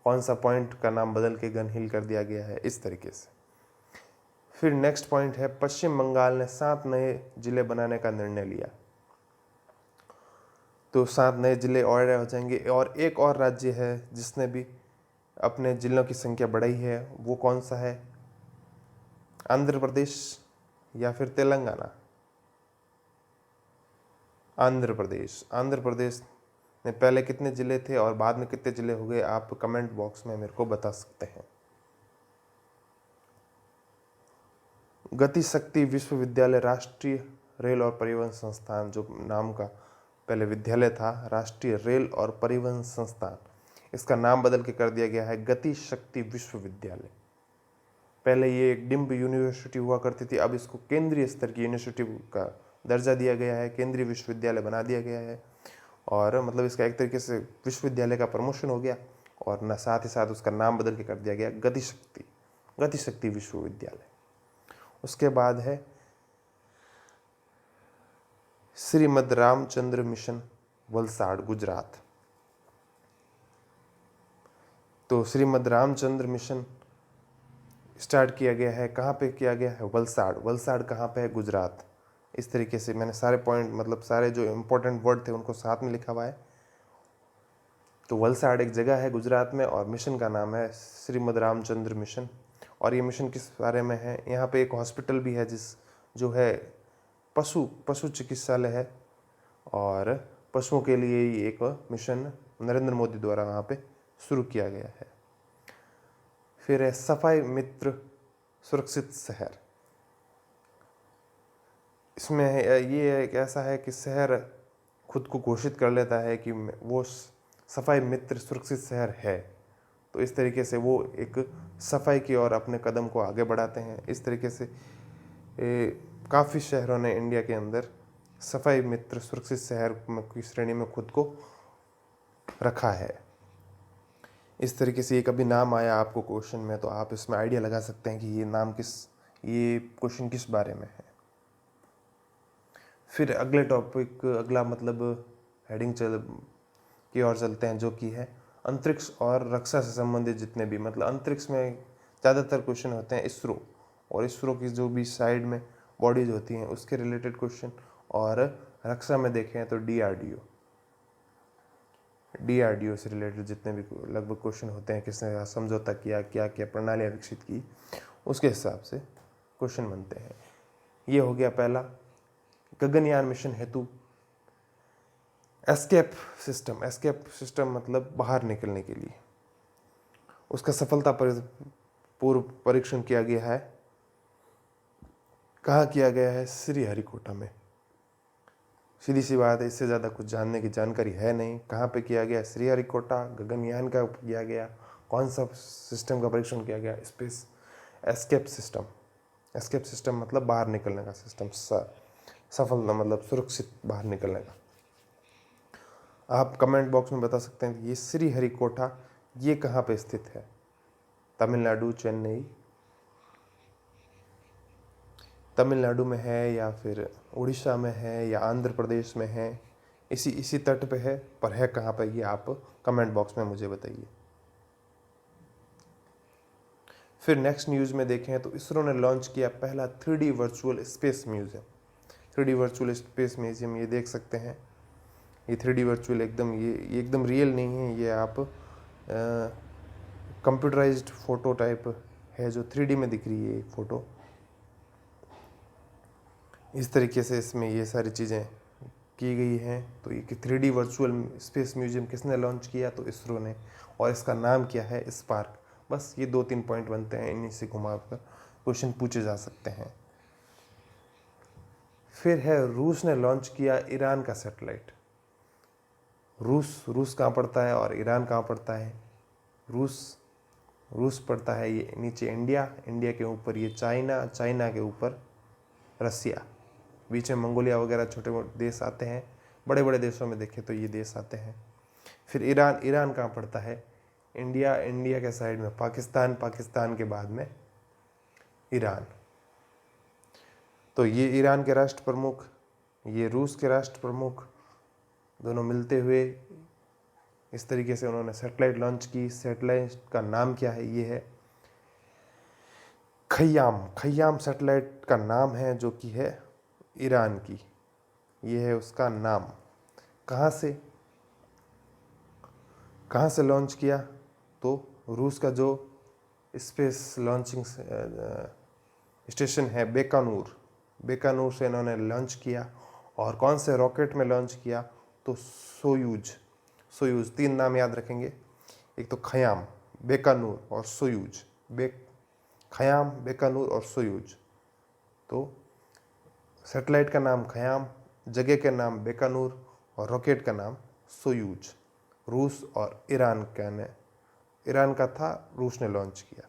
कौन सा पॉइंट का नाम बदल के गन हिल कर दिया गया है, इस तरीके से। फिर नेक्स्ट पॉइंट है पश्चिम बंगाल ने 7 नए जिले बनाने का निर्णय लिया। तो 7 नए जिले और हो जाएंगे। और एक और राज्य है जिसने भी अपने जिलों की संख्या बढ़ाई है, वो कौन सा है, आंध्र प्रदेश या फिर तेलंगाना। आंध्र प्रदेश ने पहले कितने जिले थे और बाद में कितने जिले हो गए, आप कमेंट बॉक्स में मेरे को बता सकते हैं। गति शक्ति विश्वविद्यालय राष्ट्रीय रेल और परिवहन संस्थान, जो नाम का पहले विद्यालय था राष्ट्रीय रेल और परिवहन संस्थान, इसका नाम बदल के कर दिया गया है गति शक्ति विश्वविद्यालय। पहले ये एक डिम्ब यूनिवर्सिटी हुआ करती थी, अब इसको केंद्रीय स्तर की यूनिवर्सिटी का दर्जा दिया गया है, केंद्रीय विश्वविद्यालय बना दिया गया है। और मतलब इसका एक तरीके से विश्वविद्यालय का प्रमोशन हो गया और न साथ ही साथ उसका नाम बदल के कर दिया गया गति शक्ति विश्वविद्यालय। उसके बाद है श्रीमद रामचंद्र मिशन वलसाड़ गुजरात। तो श्रीमद रामचंद्र मिशन स्टार्ट किया गया है, कहाँ पे किया गया है, वलसाड़ कहाँ पे है, गुजरात। इस तरीके से मैंने सारे पॉइंट मतलब सारे जो इम्पोर्टेंट वर्ड थे उनको साथ में लिखा हुआ है। तो वलसाड़ एक जगह है गुजरात में और मिशन का नाम है श्रीमद रामचंद्र मिशन। और ये मिशन किस बारे में है, यहाँ पे एक हॉस्पिटल भी है जो है पशु चिकित्सालय है। और पशुओं के लिए ही एक मिशन नरेंद्र मोदी द्वारा वहाँ पे शुरू किया गया है। फिर है सफाई मित्र सुरक्षित शहर। इसमें ये एक ऐसा है कि शहर खुद को घोषित कर लेता है कि वो सफाई मित्र सुरक्षित शहर है, तो इस तरीके से वो एक सफाई की ओर अपने कदम को आगे बढ़ाते हैं। इस तरीके से काफ़ी शहरों ने इंडिया के अंदर सफाई मित्र सुरक्षित शहर की श्रेणी में खुद को रखा है। इस तरीके से एक अभी नाम आया आपको क्वेश्चन में, तो आप इसमें आइडिया लगा सकते हैं कि ये क्वेश्चन किस बारे में है। फिर अगले टॉपिक, अगला मतलब हेडिंग की ओर चलते हैं, जो कि है अंतरिक्ष और रक्षा से संबंधित जितने भी, मतलब अंतरिक्ष में ज़्यादातर क्वेश्चन होते हैं इसरो, और इसरो की जो भी साइड में बॉडीज होती हैं उसके रिलेटेड क्वेश्चन, और रक्षा में देखें तो डीआरडीओ से रिलेटेड जितने भी लगभग क्वेश्चन होते हैं, किसने समझौता किया, क्या क्या प्रणालियाँ विकसित की, उसके हिसाब से क्वेश्चन बनते हैं। ये हो गया पहला। गगनयान मिशन हेतु एस्केप सिस्टम मतलब बाहर निकलने के लिए, उसका सफलतापूर्व परीक्षण किया गया है। कहाँ किया गया है? श्रीहरिकोटा में। सीधी सी बात है, इससे ज़्यादा कुछ जानने की जानकारी है नहीं। कहाँ पे किया गया? श्रीहरिकोटा। गगनयान का किया गया। कौन सा सिस्टम का परीक्षण किया गया? स्पेस एस्केप सिस्टम मतलब बाहर निकलने का सिस्टम, सफल मतलब सुरक्षित बाहर निकलने का। आप कमेंट बॉक्स में बता सकते हैं कि ये श्रीहरिकोटा ये कहाँ पे स्थित है? तमिलनाडु, चेन्नई, तमिलनाडु में है या फिर उड़ीसा में है या आंध्र प्रदेश में है? इसी तट पे है, पर है कहाँ पे ये आप कमेंट बॉक्स में मुझे बताइए। फिर नेक्स्ट न्यूज़ में देखें तो इसरो ने लॉन्च किया पहला 3D virtual space museum. 3D virtual space museum, ये देख सकते हैं, ये 3D वर्चुअल एकदम ये एकदम रियल नहीं है, ये आप कंप्यूटराइज्ड फोटो टाइप है जो 3D में दिख रही है फोटो। इस तरीके से इसमें ये सारी चीज़ें की गई हैं। तो ये 3D वर्चुअल स्पेस म्यूजियम किसने लॉन्च किया? तो इसरो ने, और इसका नाम क्या है? स्पार्क। बस ये 2-3 पॉइंट बनते हैं, इन्हीं से घुमाकर क्वेश्चन पूछे जा सकते हैं। फिर है रूस ने लॉन्च किया ईरान का सैटेलाइट। रूस कहाँ पड़ता है और ईरान कहाँ पड़ता है? रूस पड़ता है ये नीचे इंडिया के ऊपर ये चाइना के ऊपर रसिया, बीच में मंगोलिया वगैरह छोटे मोटे देश आते हैं। बड़े बड़े देशों में देखें तो ये देश आते हैं। फिर ईरान कहाँ पड़ता है? इंडिया के साइड में पाकिस्तान के बाद में ईरान। तो ये ईरान के राष्ट्र प्रमुख, ये रूस के राष्ट्र प्रमुख, दोनों मिलते हुए इस तरीके से उन्होंने सैटेलाइट लॉन्च की। सैटेलाइट का नाम क्या है? ये है खय्याम सैटेलाइट का नाम है, जो कि है ईरान की, ये है उसका नाम। कहाँ से लॉन्च किया? तो रूस का जो स्पेस लॉन्चिंग स्टेशन है बेकानूर से इन्होंने लॉन्च किया। और कौन से रॉकेट में लॉन्च किया? तो सोयूज। 3 नाम याद रखेंगे, एक तो खयाम, बेकानूर और सोयूज। खयाम, बेकानूर और सोयूज। तो सैटेलाइट का नाम खयाम, जगह का नाम बेकानूर और रॉकेट का नाम सोयूज। रूस और ईरान का था, रूस ने लॉन्च किया।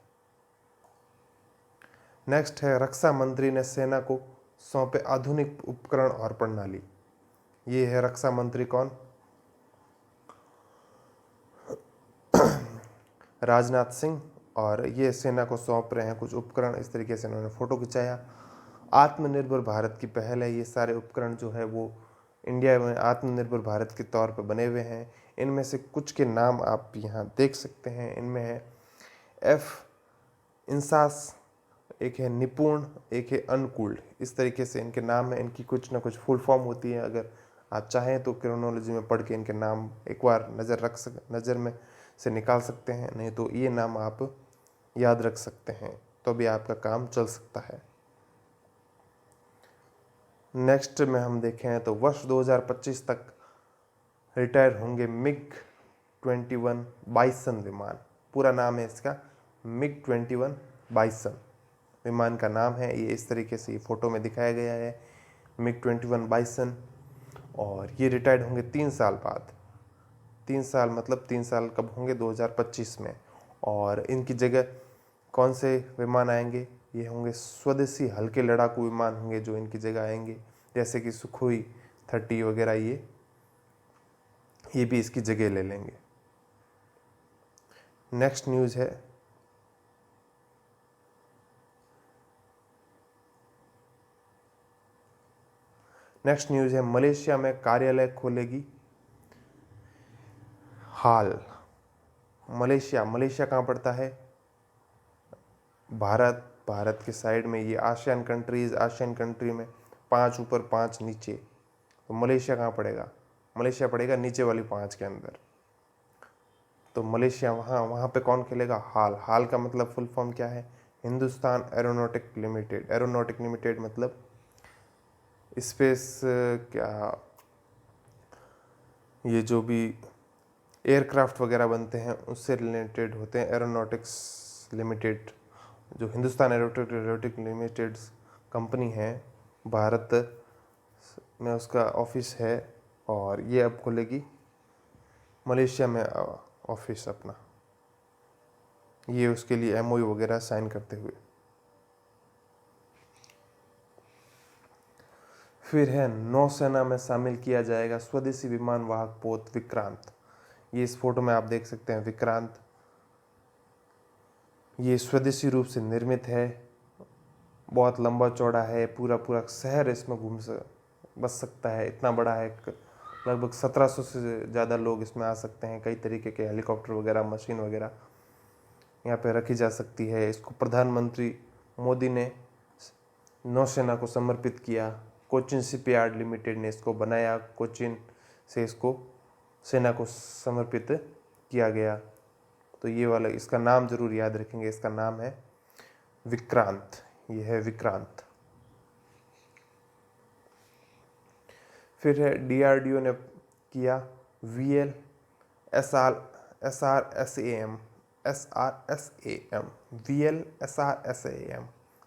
नेक्स्ट है रक्षा मंत्री ने सेना को सौंपे आधुनिक उपकरण और प्रणाली। ये है रक्षा मंत्री कौन? राजनाथ सिंह। और ये सेना को सौंप रहे हैं कुछ उपकरण। इस तरीके से उन्होंने फोटो खिंचाया। आत्मनिर्भर भारत की पहल है। ये सारे उपकरण जो है वो इंडिया में आत्मनिर्भर भारत के तौर पर बने हुए हैं। इनमें से कुछ के नाम आप यहाँ देख सकते हैं। इनमें है इंसास, एक है निपुण, एक है अनुकूल। इस तरीके से इनके नाम है। इनकी कुछ ना कुछ फुल फॉर्म होती है। अगर आप चाहें तो क्रोनोलॉजी में पढ़ के इनके नाम एक बार नज़र में से निकाल सकते हैं, नहीं तो ये नाम आप याद रख सकते हैं, तो भी आपका काम चल सकता है। नेक्स्ट में हम देखें तो वर्ष 2025 तक रिटायर होंगे MiG-21 बाइसन विमान। पूरा नाम है इसका MiG-21 बाइसन विमान का नाम है। ये इस तरीके से ये फोटो में दिखाया गया है MiG-21 बाइसन। और ये रिटायर्ड होंगे 3 साल बाद। 3 साल मतलब 3 साल कब होंगे? 2025 में। और इनकी जगह कौन से विमान आएंगे? ये होंगे स्वदेशी हल्के लड़ाकू विमान होंगे जो इनकी जगह आएंगे, जैसे कि सुखोई 30 वगैरह। ये भी इसकी जगह ले लेंगे। नेक्स्ट न्यूज़ है मलेशिया में कार्यालय खोलेगी हाल। मलेशिया कहाँ पड़ता है? भारत के साइड में। ये आसियान कंट्री में 5 ऊपर 5 नीचे। तो मलेशिया कहाँ पड़ेगा? मलेशिया पड़ेगा नीचे वाली 5 के अंदर। तो मलेशिया वहाँ पे कौन खेलेगा? हाल का मतलब फुल फॉर्म क्या है? हिंदुस्तान एरोनॉटिक लिमिटेड मतलब स्पेस क्या, ये जो भी एयरक्राफ्ट वगैरह बनते हैं उससे रिलेटेड होते हैं। एरोनॉटिक्स लिमिटेड, जो हिंदुस्तान एरोनॉटिक लिमिटेड कंपनी है, भारत में उसका ऑफिस है। और ये अब खोलेगी मलेशिया में ऑफिस अपना, ये उसके लिए MOU वगैरह साइन करते हुए। फिर है नौसेना में शामिल किया जाएगा स्वदेशी विमान वाहक पोत विक्रांत। ये इस फोटो में आप देख सकते हैं विक्रांत। ये स्वदेशी रूप से निर्मित है, बहुत लंबा चौड़ा है, पूरा शहर इसमें बस सकता है, इतना बड़ा है। लगभग 1700 से ज़्यादा लोग इसमें आ सकते हैं। कई तरीके के हेलीकॉप्टर वगैरह, मशीन वगैरह यहाँ पे रखी जा सकती है। इसको प्रधानमंत्री मोदी ने नौसेना को समर्पित किया। कोचिन शिपयार्ड लिमिटेड ने इसको बनाया, कोचिन से इसको सेना को समर्पित किया गया। तो ये वाला, इसका नाम जरूर याद रखेंगे, इसका नाम है विक्रांत। ये है विक्रांत। फिर है DRDO ने किया VLSRSAM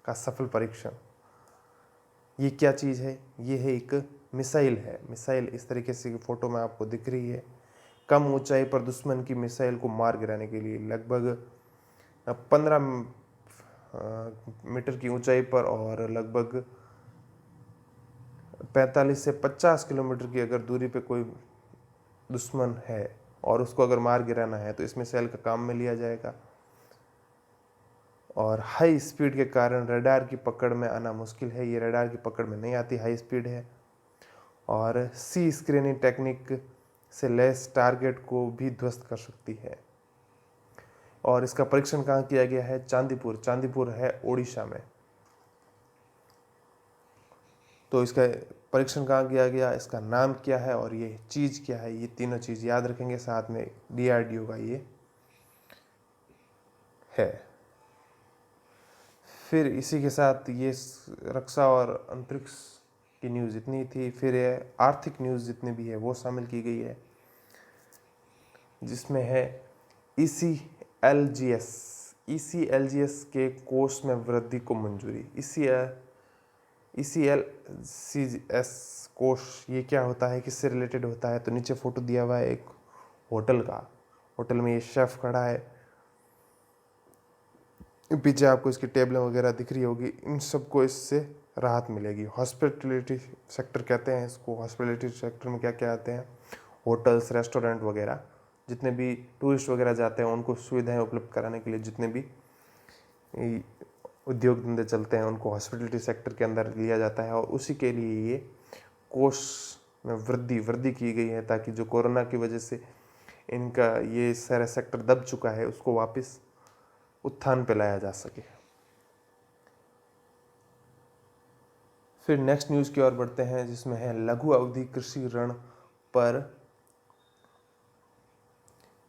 का सफल परीक्षण। ये क्या चीज़ है? ये है एक मिसाइल है। मिसाइल इस तरीके से फोटो में आपको दिख रही है। कम ऊंचाई पर दुश्मन की मिसाइल को मार गिराने के लिए लगभग 15 मीटर की ऊंचाई पर और लगभग 45 से 50 किलोमीटर की अगर दूरी पे कोई दुश्मन है और उसको अगर मार गिराना है तो इस मिसाइल का काम में लिया जाएगा। और हाई स्पीड के कारण रडार की पकड़ में आना मुश्किल है। ये रडार की पकड़ में नहीं आती, हाई स्पीड है। और सी स्क्रीनिंग टेक्निक से लैस टारगेट को भी ध्वस्त कर सकती है। और इसका परीक्षण कहाँ किया गया है? चांदीपुर है ओडिशा में। तो इसका परीक्षण कहाँ किया गया, इसका नाम क्या है और ये चीज़ क्या है, ये तीनों चीज़ याद रखेंगे। साथ में DRDO का ये है। फिर इसी के साथ ये रक्षा और अंतरिक्ष की न्यूज़ इतनी थी। फिर ये आर्थिक न्यूज़ जितनी भी है वो शामिल की गई है, जिसमें है ECLGS के कोष में वृद्धि को मंजूरी। ECLGS कोष ये क्या होता है, किससे रिलेटेड होता है? तो नीचे फोटो दिया हुआ है एक होटल का। होटल में ये शेफ खड़ा है, पीछे आपको इसकी टेबलें वगैरह दिख रही होगी। इन सबको इससे राहत मिलेगी। हॉस्पिटलिटी सेक्टर कहते हैं इसको। हॉस्पिटलिटी सेक्टर में क्या क्या आते हैं? होटल्स, रेस्टोरेंट वगैरह। जितने भी टूरिस्ट वगैरह जाते हैं उनको सुविधाएं उपलब्ध कराने के लिए जितने भी उद्योग धंधे चलते हैं उनको हॉस्पिटलिटी सेक्टर के अंदर लिया जाता है। और उसी के लिए ये कोष में वृद्धि की गई है, ताकि जो कोरोना की वजह से इनका ये सारा सेक्टर दब चुका है उसको वापस उत्थान पे लाया जा सके। फिर नेक्स्ट न्यूज़ की ओर बढ़ते हैं, जिसमें है लघु अवधि कृषि ऋण पर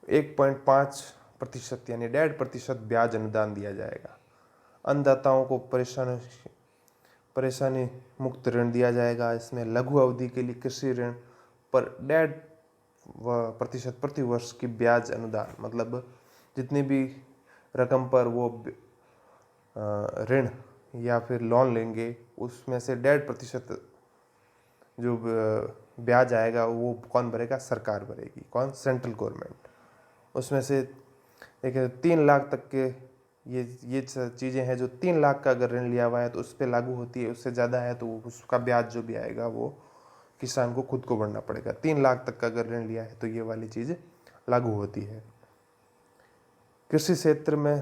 1.5% यानी 1.5% ब्याज अनुदान दिया जाएगा। अन्नदाताओं को परेशानी मुक्त ऋण दिया जाएगा। इसमें लघु अवधि के लिए कृषि ऋण पर प्रतिशत प्रति वर्ष की ब्याज अनुदान, मतलब जितनी भी रकम पर वो ऋण या फिर लोन लेंगे उसमें से 1.5% जो ब्याज आएगा वो कौन भरेगा? सरकार भरेगी। कौन? Central government. उसमें से देखिए 3 लाख तक के ये चीज़ें हैं जो 3 लाख का अगर ऋण लिया हुआ है तो उस पर लागू होती है। उससे ज़्यादा है तो उसका ब्याज जो भी आएगा वो किसान को खुद को भरना पड़ेगा। 3 लाख तक का अगर ऋण लिया है तो ये वाली चीज़ लागू होती है। कृषि क्षेत्र में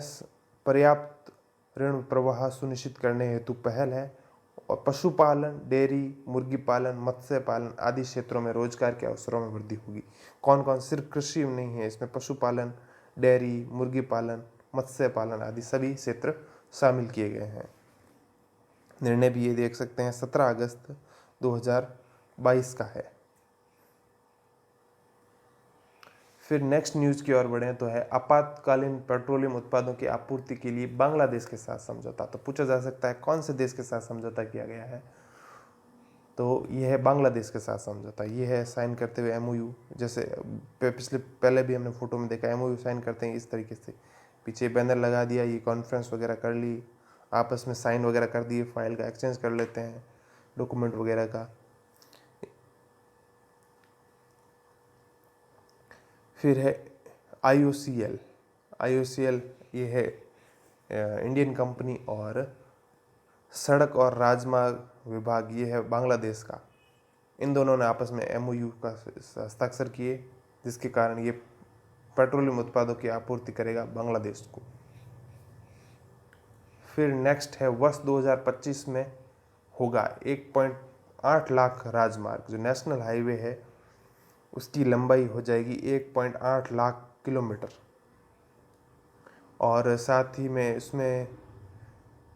पर्याप्त ऋण प्रवाह सुनिश्चित करने हेतु पहल है और पशुपालन, डेयरी, मुर्गी पालन, मत्स्य पालन आदि क्षेत्रों में रोजगार के अवसरों में वृद्धि होगी। कौन कौन? सिर्फ कृषि नहीं है इसमें, पशुपालन, डेयरी, मुर्गी पालन, मत्स्य पालन आदि सभी क्षेत्र शामिल किए गए हैं। निर्णय भी ये देख सकते हैं 17 अगस्त 2022 का है। फिर नेक्स्ट न्यूज़ की ओर बढ़ें तो है आपातकालीन पेट्रोलियम उत्पादों की आपूर्ति के लिए बांग्लादेश के साथ समझौता। तो पूछा जा सकता है कौन से देश के साथ समझौता किया गया है? तो ये है बांग्लादेश के साथ समझौता। ये है साइन करते हुए MOU। जैसे पहले भी हमने फोटो में देखा, MOU साइन करते हैं इस तरीके से, पीछे बैनर लगा दिया, ये कॉन्फ्रेंस वगैरह कर ली, आपस में साइन वगैरह कर दिए, फाइल का एक्सचेंज कर लेते हैं, डॉक्यूमेंट वगैरह का। फिर है IOCL ये है इंडियन कंपनी, और सड़क और राजमार्ग विभाग ये है बांग्लादेश का। इन दोनों ने आपस में MOU का हस्ताक्षर किए, जिसके कारण ये पेट्रोलियम उत्पादों की आपूर्ति करेगा बांग्लादेश को। फिर नेक्स्ट है वर्ष 2025 में होगा 1.8 लाख राजमार्ग। जो नेशनल हाईवे है उसकी लंबाई हो जाएगी 1.8 लाख किलोमीटर, और साथ ही में इसमें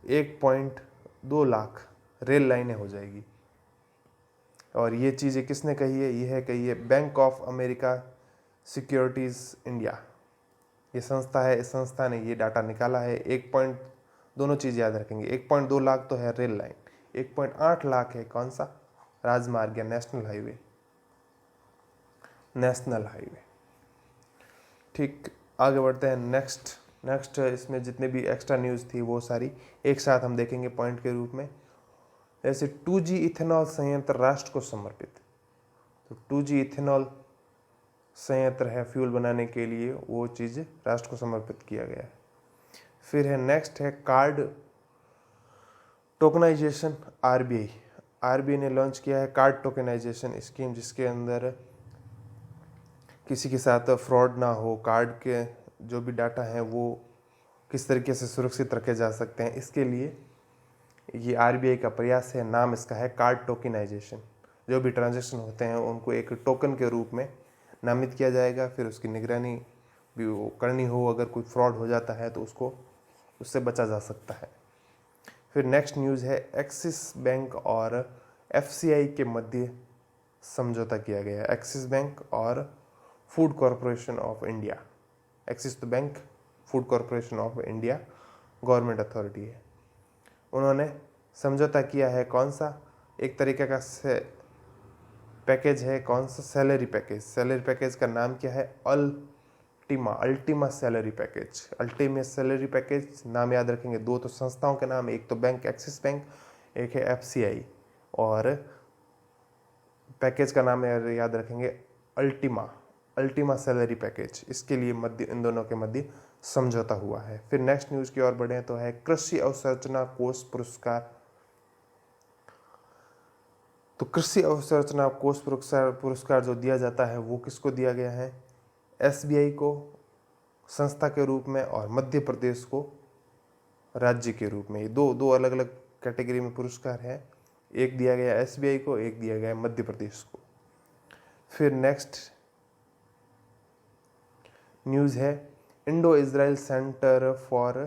1.2 लाख रेल लाइनें हो जाएगी। और ये चीज़ें किसने कही है? ये है कही है bank of America securities India, ये संस्था है। इस संस्था ने ये डाटा निकाला है। दोनों चीज़ याद रखेंगे, 1.2 लाख तो है रेल लाइन, 1.8 लाख है कौन सा? राजमार्ग या नेशनल हाईवे। ठीक, आगे बढ़ते हैं। नेक्स्ट इसमें जितने भी एक्स्ट्रा न्यूज़ थी वो सारी एक साथ हम देखेंगे पॉइंट के रूप में। जैसे 2G इथेनॉल संयंत्र राष्ट्र को समर्पित। तो 2G इथेनॉल संयंत्र है फ्यूल बनाने के लिए, वो चीज़ राष्ट्र को समर्पित किया गया है। फिर है नेक्स्ट है कार्ड टोकनाइजेशन। RBI ने लॉन्च किया है कार्ड टोकनाइजेशन स्कीम, जिसके अंदर किसी के साथ फ्रॉड ना हो, कार्ड के जो भी डाटा हैं वो किस तरीके से सुरक्षित रखे जा सकते हैं, इसके लिए ये RBI का प्रयास है। नाम इसका है कार्ड टोकनाइजेशन। जो भी ट्रांजैक्शन होते हैं उनको एक टोकन के रूप में नामित किया जाएगा, फिर उसकी निगरानी भी वो करनी हो। अगर कोई फ्रॉड हो जाता है तो उससे बचा जा सकता है। फिर नेक्स्ट न्यूज़ है एक्सिस बैंक और FCI के मध्य समझौता किया गया है। एक्सिस बैंक और Food Corporation of India. Axis तो bank, Food Corporation of India government authority है। उन्होंने समझौता किया है कौन सा? एक तरीके का पैकेज है, कौन सा? सैलरी पैकेज का नाम क्या है? Ultima salary package. Ultimate salary package नाम याद रखेंगे। 2 तो संस्थाओं के नाम, एक तो बैंक एक्सिस बैंक, एक है FCI, और पैकेज का नाम याद रखेंगे अल्टीमा सैलरी पैकेज। इसके लिए इन दोनों के मध्य समझौता हुआ है। फिर नेक्स्ट न्यूज़ की ओर बढ़े तो है कृषि अवसंरचना कोष पुरस्कार। तो कृषि अवसंरचना कोष पुरस्कार जो दिया जाता है वो किसको दिया गया है? SBI को संस्था के रूप में और मध्य प्रदेश को राज्य के रूप में। ये दो अलग अलग कैटेगरी में पुरस्कार है। एक दिया गया SBI को, एक दिया गया मध्य प्रदेश को। फिर नेक्स्ट न्यूज़ है इंडो इजराइल सेंटर फॉर,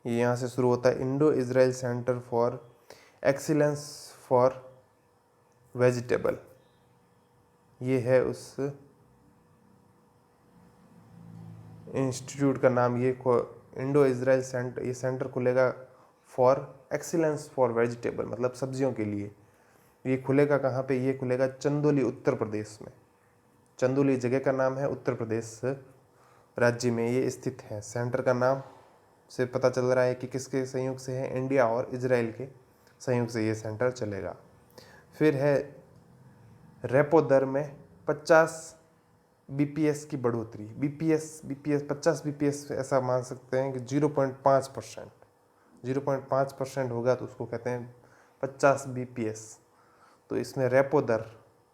ये यहाँ से शुरू होता है, Indo Israel centre for excellence for vegetable. ये है उस इंस्टीट्यूट का नाम। ये इंडो इजराइल सेंटर, ये सेंटर खुलेगा फॉर एक्सीलेंस फॉर वेजिटेबल, मतलब सब्जियों के लिए। ये खुलेगा कहाँ पे? ये खुलेगा चंदौली उत्तर प्रदेश में। चंदौली जगह का नाम है, उत्तर प्रदेश राज्य में ये स्थित है। सेंटर का नाम से पता चल रहा है कि किसके संयोग से है, इंडिया और इजराइल के संयोग से ये सेंटर चलेगा। फिर है रेपो दर में 50 बीपीएस की बढ़ोतरी। बीपीएस 50 बीपीएस ऐसा मान सकते हैं कि 0.5% होगा तो उसको कहते हैं 50 बीपीएस। तो इसमें रेपो दर,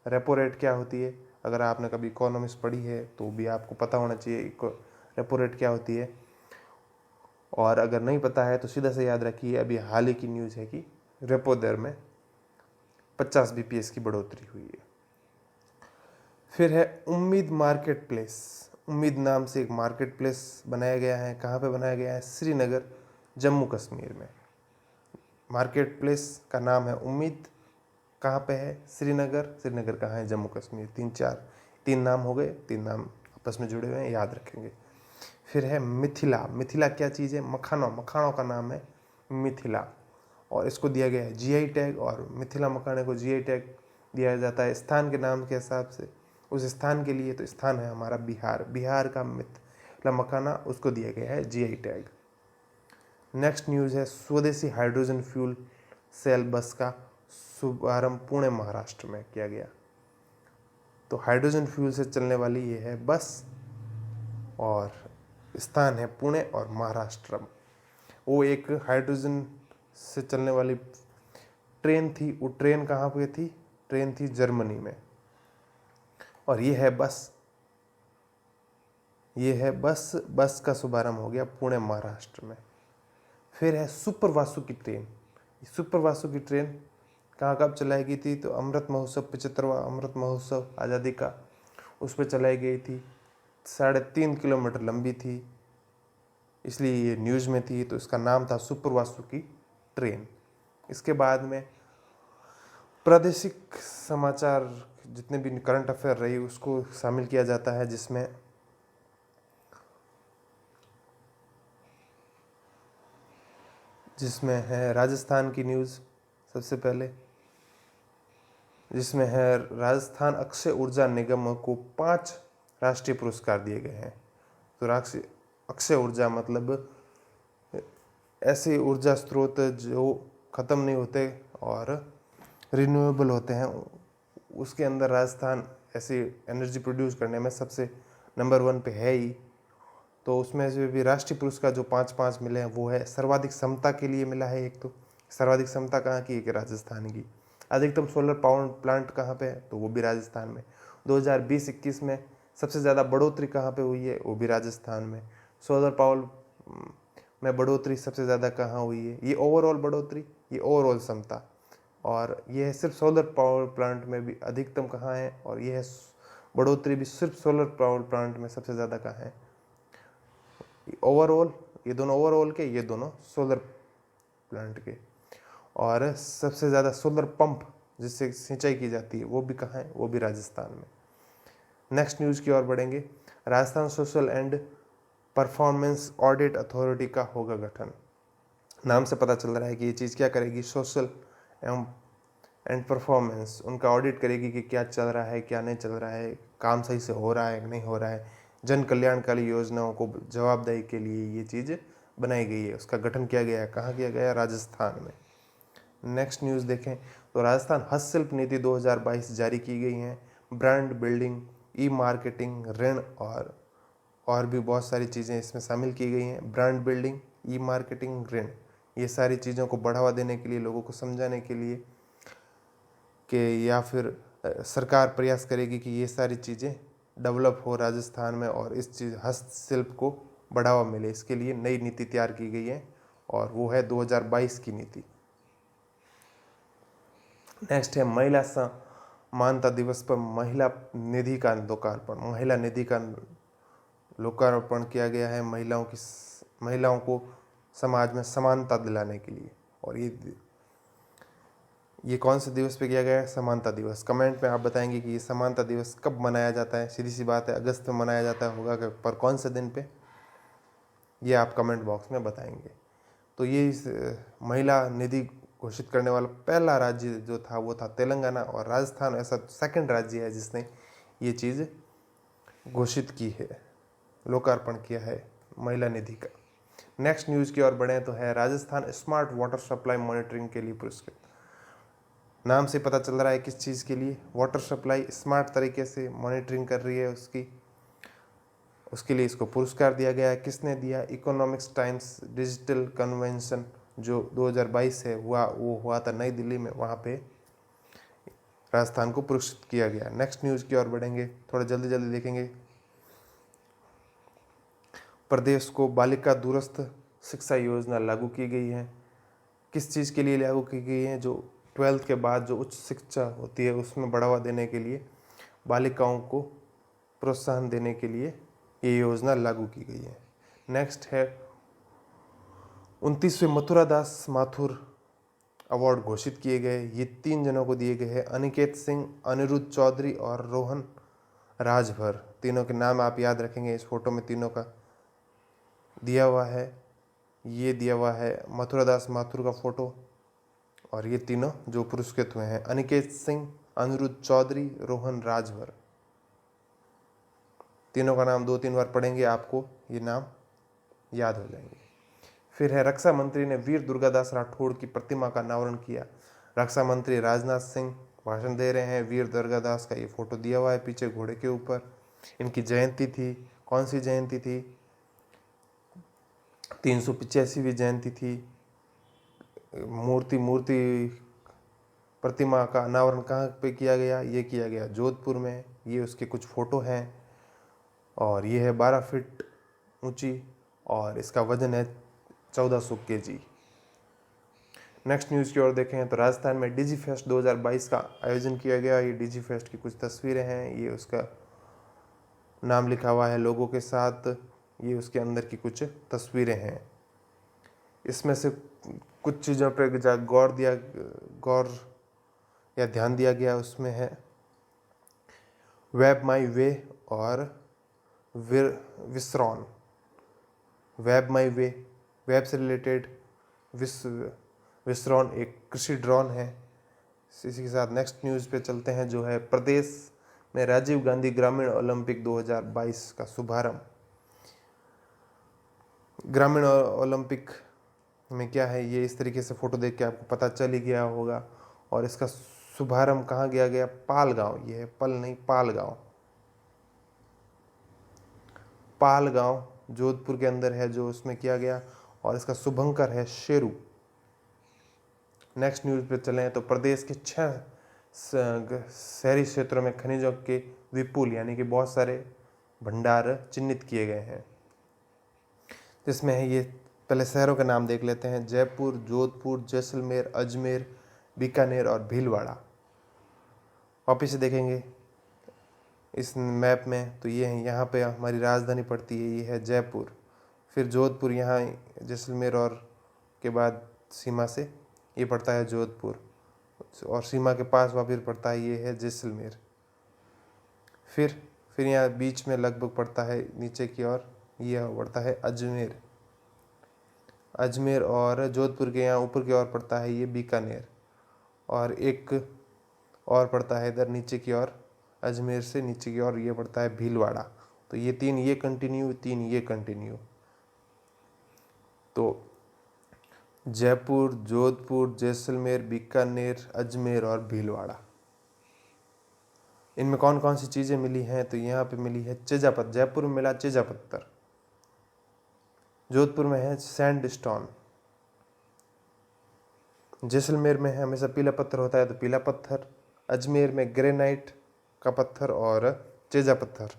रेपो रेट क्या होती है, अगर आपने कभी इकोनॉमिक्स पढ़ी है तो भी आपको पता होना चाहिए रेपो रेट क्या होती है। और अगर नहीं पता है तो सीधा से याद रखिए, अभी हाल ही की न्यूज़ है कि रेपो दर में 50 बीपीएस की बढ़ोतरी हुई है। फिर है उम्मीद मार्केट प्लेस। उम्मीद नाम से एक मार्केट प्लेस बनाया गया है। कहाँ पे बनाया गया है? श्रीनगर, जम्मू कश्मीर में। मार्केट प्लेस का नाम है उम्मीद। कहाँ पे है? श्रीनगर। श्रीनगर कहाँ है? जम्मू कश्मीर। तीन नाम हो गए, तीन नाम आपस में जुड़े हुए हैं, याद रखेंगे। फिर है मिथिला। मिथिला क्या चीज़ है? मखाना। मखानों का नाम है मिथिला और इसको दिया गया है जीआई टैग। और मिथिला मखाने को जीआई टैग दिया जाता है स्थान के नाम के हिसाब से, उस स्थान के लिए। तो स्थान है हमारा बिहार। बिहार का मिथिला मखाना, उसको दिया गया है जीआई टैग। नेक्स्ट न्यूज़ है स्वदेशी हाइड्रोजन फ्यूल सेल बस का शुभारंभ पुणे महाराष्ट्र में किया गया। तो हाइड्रोजन फ्यूल से चलने वाली ये है बस और स्थान है पुणे और महाराष्ट्र। वो एक हाइड्रोजन से चलने वाली ट्रेन थी। वो ट्रेन कहाँ पे थी? ट्रेन थी जर्मनी में। और ये है बस। ये है बस। बस का शुभारंभ हो गया पुणे महाराष्ट्र में। फिर है super Vasuki train. Super Vasuki train कहाँ कब चलाई गई थी? तो अमृत महोत्सव, 75वां अमृत महोत्सव आज़ादी का, उस पर चलाई गई थी। 3.5 किलोमीटर लंबी थी, इसलिए ये न्यूज़ में थी। तो इसका नाम था सुपर वासुकी ट्रेन। इसके बाद में प्रादेशिक समाचार, जितने भी करंट अफेयर रही उसको शामिल किया जाता है, जिसमें है राजस्थान की न्यूज़ सबसे पहले, जिसमें है राजस्थान अक्षय ऊर्जा निगम को 5 राष्ट्रीय पुरस्कार दिए गए हैं। तो अक्षय ऊर्जा मतलब ऐसे ऊर्जा स्रोत जो ख़त्म नहीं होते और रिन्यूएबल होते हैं, उसके अंदर राजस्थान ऐसी एनर्जी प्रोड्यूस करने में सबसे नंबर 1 पे है ही। तो उसमें से भी राष्ट्रीय पुरस्कार जो 5 मिले हैं वो है सर्वाधिक क्षमता के लिए मिला है। एक तो सर्वाधिक क्षमता कहाँ की? एक राजस्थान की। अधिकतम सोलर पावर प्लांट कहाँ पे है? तो वो भी राजस्थान में। 2020-21 में सबसे ज़्यादा बढ़ोतरी कहाँ पे हुई है? वो भी राजस्थान में। सोलर पावर में बढ़ोतरी सबसे ज़्यादा कहाँ हुई है? ये ओवरऑल बढ़ोतरी, ये ओवरऑल क्षमता। और ये है सिर्फ सोलर पावर प्लांट में भी अधिकतम कहाँ है, और ये है बढ़ोतरी भी सिर्फ सोलर पावर प्लांट में सबसे ज़्यादा कहाँ है? ओवरऑल, ये दोनों ओवरऑल के, ये दोनों सोलर प्लांट के। और सबसे ज़्यादा सोलर पंप जिससे सिंचाई की जाती है वो भी कहाँ है? वो भी राजस्थान में। नेक्स्ट न्यूज़ की ओर बढ़ेंगे। Rajasthan social and performance audit authority का होगा गठन। नाम से पता चल रहा है कि ये चीज़ क्या करेगी? सोशल एंड परफॉर्मेंस, उनका ऑडिट करेगी कि क्या चल रहा है, क्या नहीं चल रहा है, काम सही से हो रहा है कि नहीं हो रहा है। जन कल्याणकारी योजनाओं को जवाबदेही के लिए ये चीज़ बनाई गई है। उसका गठन किया गया है। कहाँ किया गया? राजस्थान में। नेक्स्ट न्यूज़ देखें तो राजस्थान हस्तशिल्प नीति 2022 जारी की गई है। ब्रांड बिल्डिंग, ई मार्केटिंग, ऋण और भी बहुत सारी चीज़ें इसमें शामिल की गई हैं। ब्रांड बिल्डिंग, ई मार्केटिंग, ऋण, ये सारी चीज़ों को बढ़ावा देने के लिए, लोगों को समझाने के लिए कि या फिर सरकार प्रयास करेगी कि ये सारी चीज़ें डेवलप हो राजस्थान में और इस चीज़ हस्तशिल्प को बढ़ावा मिले। इसके लिए नई नीति तैयार की गई है और वो है 2022 की नीति। नेक्स्ट है महिला समानता दिवस पर महिला निधि का लोकार्पण। महिला निधि का लोकार्पण किया गया है महिलाओं को समाज में समानता दिलाने के लिए। और ये कौन से दिवस पे किया गया है? समानता दिवस। कमेंट में आप बताएंगे कि ये समानता दिवस कब मनाया जाता है। सीधी सी बात है, अगस्त में मनाया जाता होगा, पर कौन से दिन पे, ये आप कमेंट बॉक्स में बताएंगे। तो ये इस महिला निधि घोषित करने वाला पहला राज्य जो था वो था तेलंगाना, और राजस्थान ऐसा सेकंड राज्य है जिसने ये चीज़ घोषित की है, लोकार्पण किया है महिला निधि का। नेक्स्ट न्यूज़ की ओर बढ़े तो है Rajasthan smart water supply monitoring के लिए पुरस्कृत। नाम से पता चल रहा है किस चीज़ के लिए, वाटर सप्लाई स्मार्ट तरीके से मॉनिटरिंग कर रही है उसके लिए इसको पुरस्कार दिया गया है। किसने दिया? इकोनॉमिक्स टाइम्स डिजिटल कन्वेंशन जो 2022 है वो हुआ था नई दिल्ली में, वहाँ पे राजस्थान को पुरस्कृत किया गया। नेक्स्ट न्यूज़ की ओर बढ़ेंगे, थोड़ा जल्दी जल्दी देखेंगे। प्रदेश को बालिका दूरस्थ शिक्षा योजना लागू की गई है। किस चीज़ के लिए लागू की गई है? जो 12th के बाद जो उच्च शिक्षा होती है उसमें बढ़ावा देने के लिए, बालिकाओं को प्रोत्साहन देने के लिए ये योजना लागू की गई है। नेक्स्ट है 29वें मथुरा दास माथुर अवार्ड घोषित किए गए। ये 3 जनों को दिए गए हैं, अनिकेत सिंह, अनिरुद्ध चौधरी और रोहन राजभर। तीनों के नाम आप याद रखेंगे, इस फोटो में तीनों का दिया हुआ है। ये दिया हुआ है मथुरा दास माथुर का फोटो, और ये तीनों जो पुरस्कृत हुए हैं अनिकेत सिंह, अनिरुद्ध चौधरी, रोहन राजभर। तीनों का नाम 2-3 बार पढ़ेंगे, आपको ये नाम याद हो जाएंगे। फिर है रक्षा मंत्री ने वीर दुर्गादास राठौड़ की प्रतिमा का अनावरण किया। रक्षा मंत्री राजनाथ सिंह भाषण दे रहे हैं। वीर दुर्गादास का ये फोटो दिया हुआ है पीछे घोड़े के ऊपर। इनकी जयंती थी, कौन सी जयंती थी? 385वीं जयंती थी। मूर्ति प्रतिमा का अनावरण कहाँ पे किया गया? ये किया गया जोधपुर में। ये उसके कुछ फोटो हैं, और ये है 12 फीट ऊंची, और इसका वजन है 1400 kg। नेक्स्ट न्यूज़ की ओर देखें तो राजस्थान में डिजी फेस्ट 2022 का आयोजन किया गया। ये डिजी फेस्ट की कुछ तस्वीरें हैं, ये उसका नाम लिखा हुआ है लोगों के साथ, ये उसके अंदर की कुछ तस्वीरें हैं। इसमें से कुछ चीज़ों पर गौर या ध्यान दिया गया, उसमें है वेब माई वे और विसरॉन। वेब माई वे, वेब से रिलेटेड, विसरॉन एक कृषि ड्रोन है। इसी के साथ नेक्स्ट न्यूज़ पे चलते हैं, जो है प्रदेश में राजीव गांधी ग्रामीण ओलंपिक 2022 का शुभारंभ। ग्रामीण ओलंपिक में क्या है, ये इस तरीके से फोटो देख के आपको पता चल ही गया होगा। और इसका शुभारंभ कहाँ किया गया? पालगांव। ये है पल नहीं, पालगांव। पालगांव जोधपुर के अंदर है जो उसमें किया गया, और इसका शुभंकर है शेरू। नेक्स्ट न्यूज़ पे चलें तो प्रदेश के 6 शहरी क्षेत्रों में खनिजों के विपुल यानी कि बहुत सारे भंडार चिन्हित किए गए हैं, जिसमें है ये पहले शहरों के नाम देख लेते हैं। जयपुर, जोधपुर, जैसलमेर, अजमेर, बीकानेर और भीलवाड़ा। वापिस से देखेंगे इस मैप में तो ये है, यहाँ पे हमारी राजधानी पड़ती है, ये है जयपुर। फिर जोधपुर, यहाँ जैसलमेर और के बाद सीमा से ये पड़ता है जोधपुर, और सीमा के पास वापिस पड़ता है ये है जैसलमेर। फिर यहाँ बीच में लगभग पड़ता है नीचे की ओर, यह पड़ता है अजमेर और जोधपुर के यहाँ ऊपर की ओर पड़ता है ये बीकानेर, और एक और पड़ता है इधर नीचे की ओर, अजमेर से नीचे की ओर ये पड़ता है भीलवाड़ा। तो ये 3 ये कंटिन्यू, 3 ये कंटिन्यू। तो जयपुर, जोधपुर, जैसलमेर, बीकानेर, अजमेर और भीलवाड़ा। इनमें कौन कौन सी चीज़ें मिली हैं? तो यहाँ पे मिली है चेजा पत्थर। जयपुर में मिला चेजा पत्थर, जोधपुर में है सैंडस्टोन, जैसलमेर में है हमेशा पीला पत्थर होता है तो पीला पत्थर, अजमेर में ग्रेनाइट का पत्थर और चेजा पत्थर,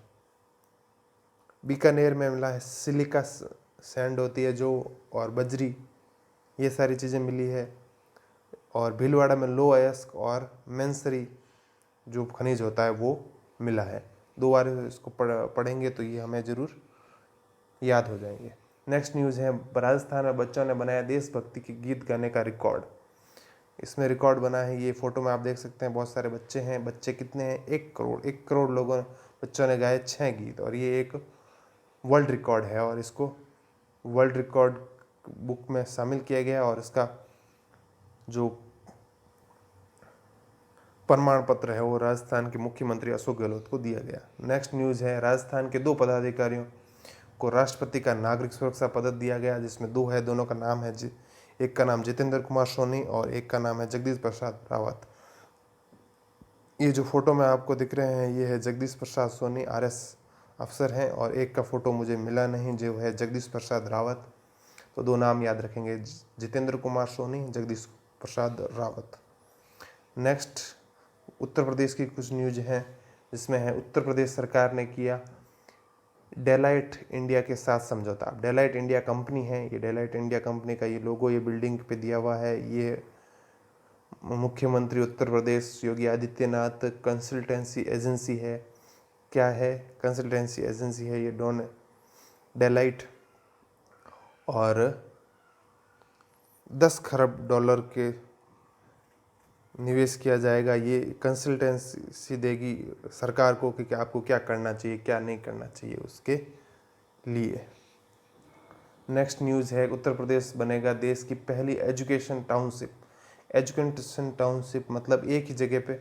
बीकानेर में मिला है सिलिका सैंड होती है जो, और बजरी, ये सारी चीज़ें मिली है। और भीलवाड़ा में लो अयस्क और मेंसरी जो खनिज होता है वो मिला है। 2 बार इसको पढ़ेंगे तो ये हमें ज़रूर याद हो जाएंगे। नेक्स्ट न्यूज़ है राजस्थान में बच्चों ने बनाया देशभक्ति के गीत गाने का रिकॉर्ड। इसमें रिकॉर्ड बना है, ये फोटो में आप देख सकते हैं बहुत सारे बच्चे हैं। बच्चे कितने हैं? 1 करोड़ लोगों बच्चों ने गाए 6 गीत, और ये एक वर्ल्ड रिकॉर्ड है, और इसको वर्ल्ड रिकॉर्ड बुक में शामिल किया गया। और इसका जो प्रमाण पत्र है वो राजस्थान के मुख्यमंत्री अशोक गहलोत को दिया गया। नेक्स्ट न्यूज़ है, राजस्थान के 2 पदाधिकारियों को राष्ट्रपति का नागरिक सुरक्षा पदक दिया गया, जिसमें 2 है, दोनों का नाम है एक का नाम जितेंद्र कुमार सोनी और एक का नाम है जगदीश प्रसाद रावत। ये जो फोटो में आपको दिख रहे हैं ये है जगदीश प्रसाद सोनी, RS अफसर हैं, और एक का फोटो मुझे मिला नहीं जो है जगदीश प्रसाद रावत। तो 2 नाम याद रखेंगे, जितेंद्र कुमार सोनी, जगदीश प्रसाद रावत। नेक्स्ट उत्तर प्रदेश की कुछ न्यूज हैं, जिसमें है उत्तर प्रदेश सरकार ने किया डेलाइट इंडिया के साथ समझौता। डेलाइट इंडिया कंपनी है, ये डेलाइट इंडिया कंपनी का ये लोगो ये बिल्डिंग पे दिया हुआ है। ये मुख्यमंत्री उत्तर प्रदेश योगी आदित्यनाथ कंसल्टेंसी एजेंसी है। क्या है? कंसल्टेंसी एजेंसी है ये डेलाइट, और 10 खरब डॉलर के निवेश किया जाएगा। ये कंसल्टेंसी देगी सरकार को कि आपको क्या करना चाहिए, क्या नहीं करना चाहिए उसके लिए। नेक्स्ट न्यूज़ है, उत्तर प्रदेश बनेगा देश की पहली एजुकेशन टाउनशिप। एजुकेशन टाउनशिप मतलब एक ही जगह पे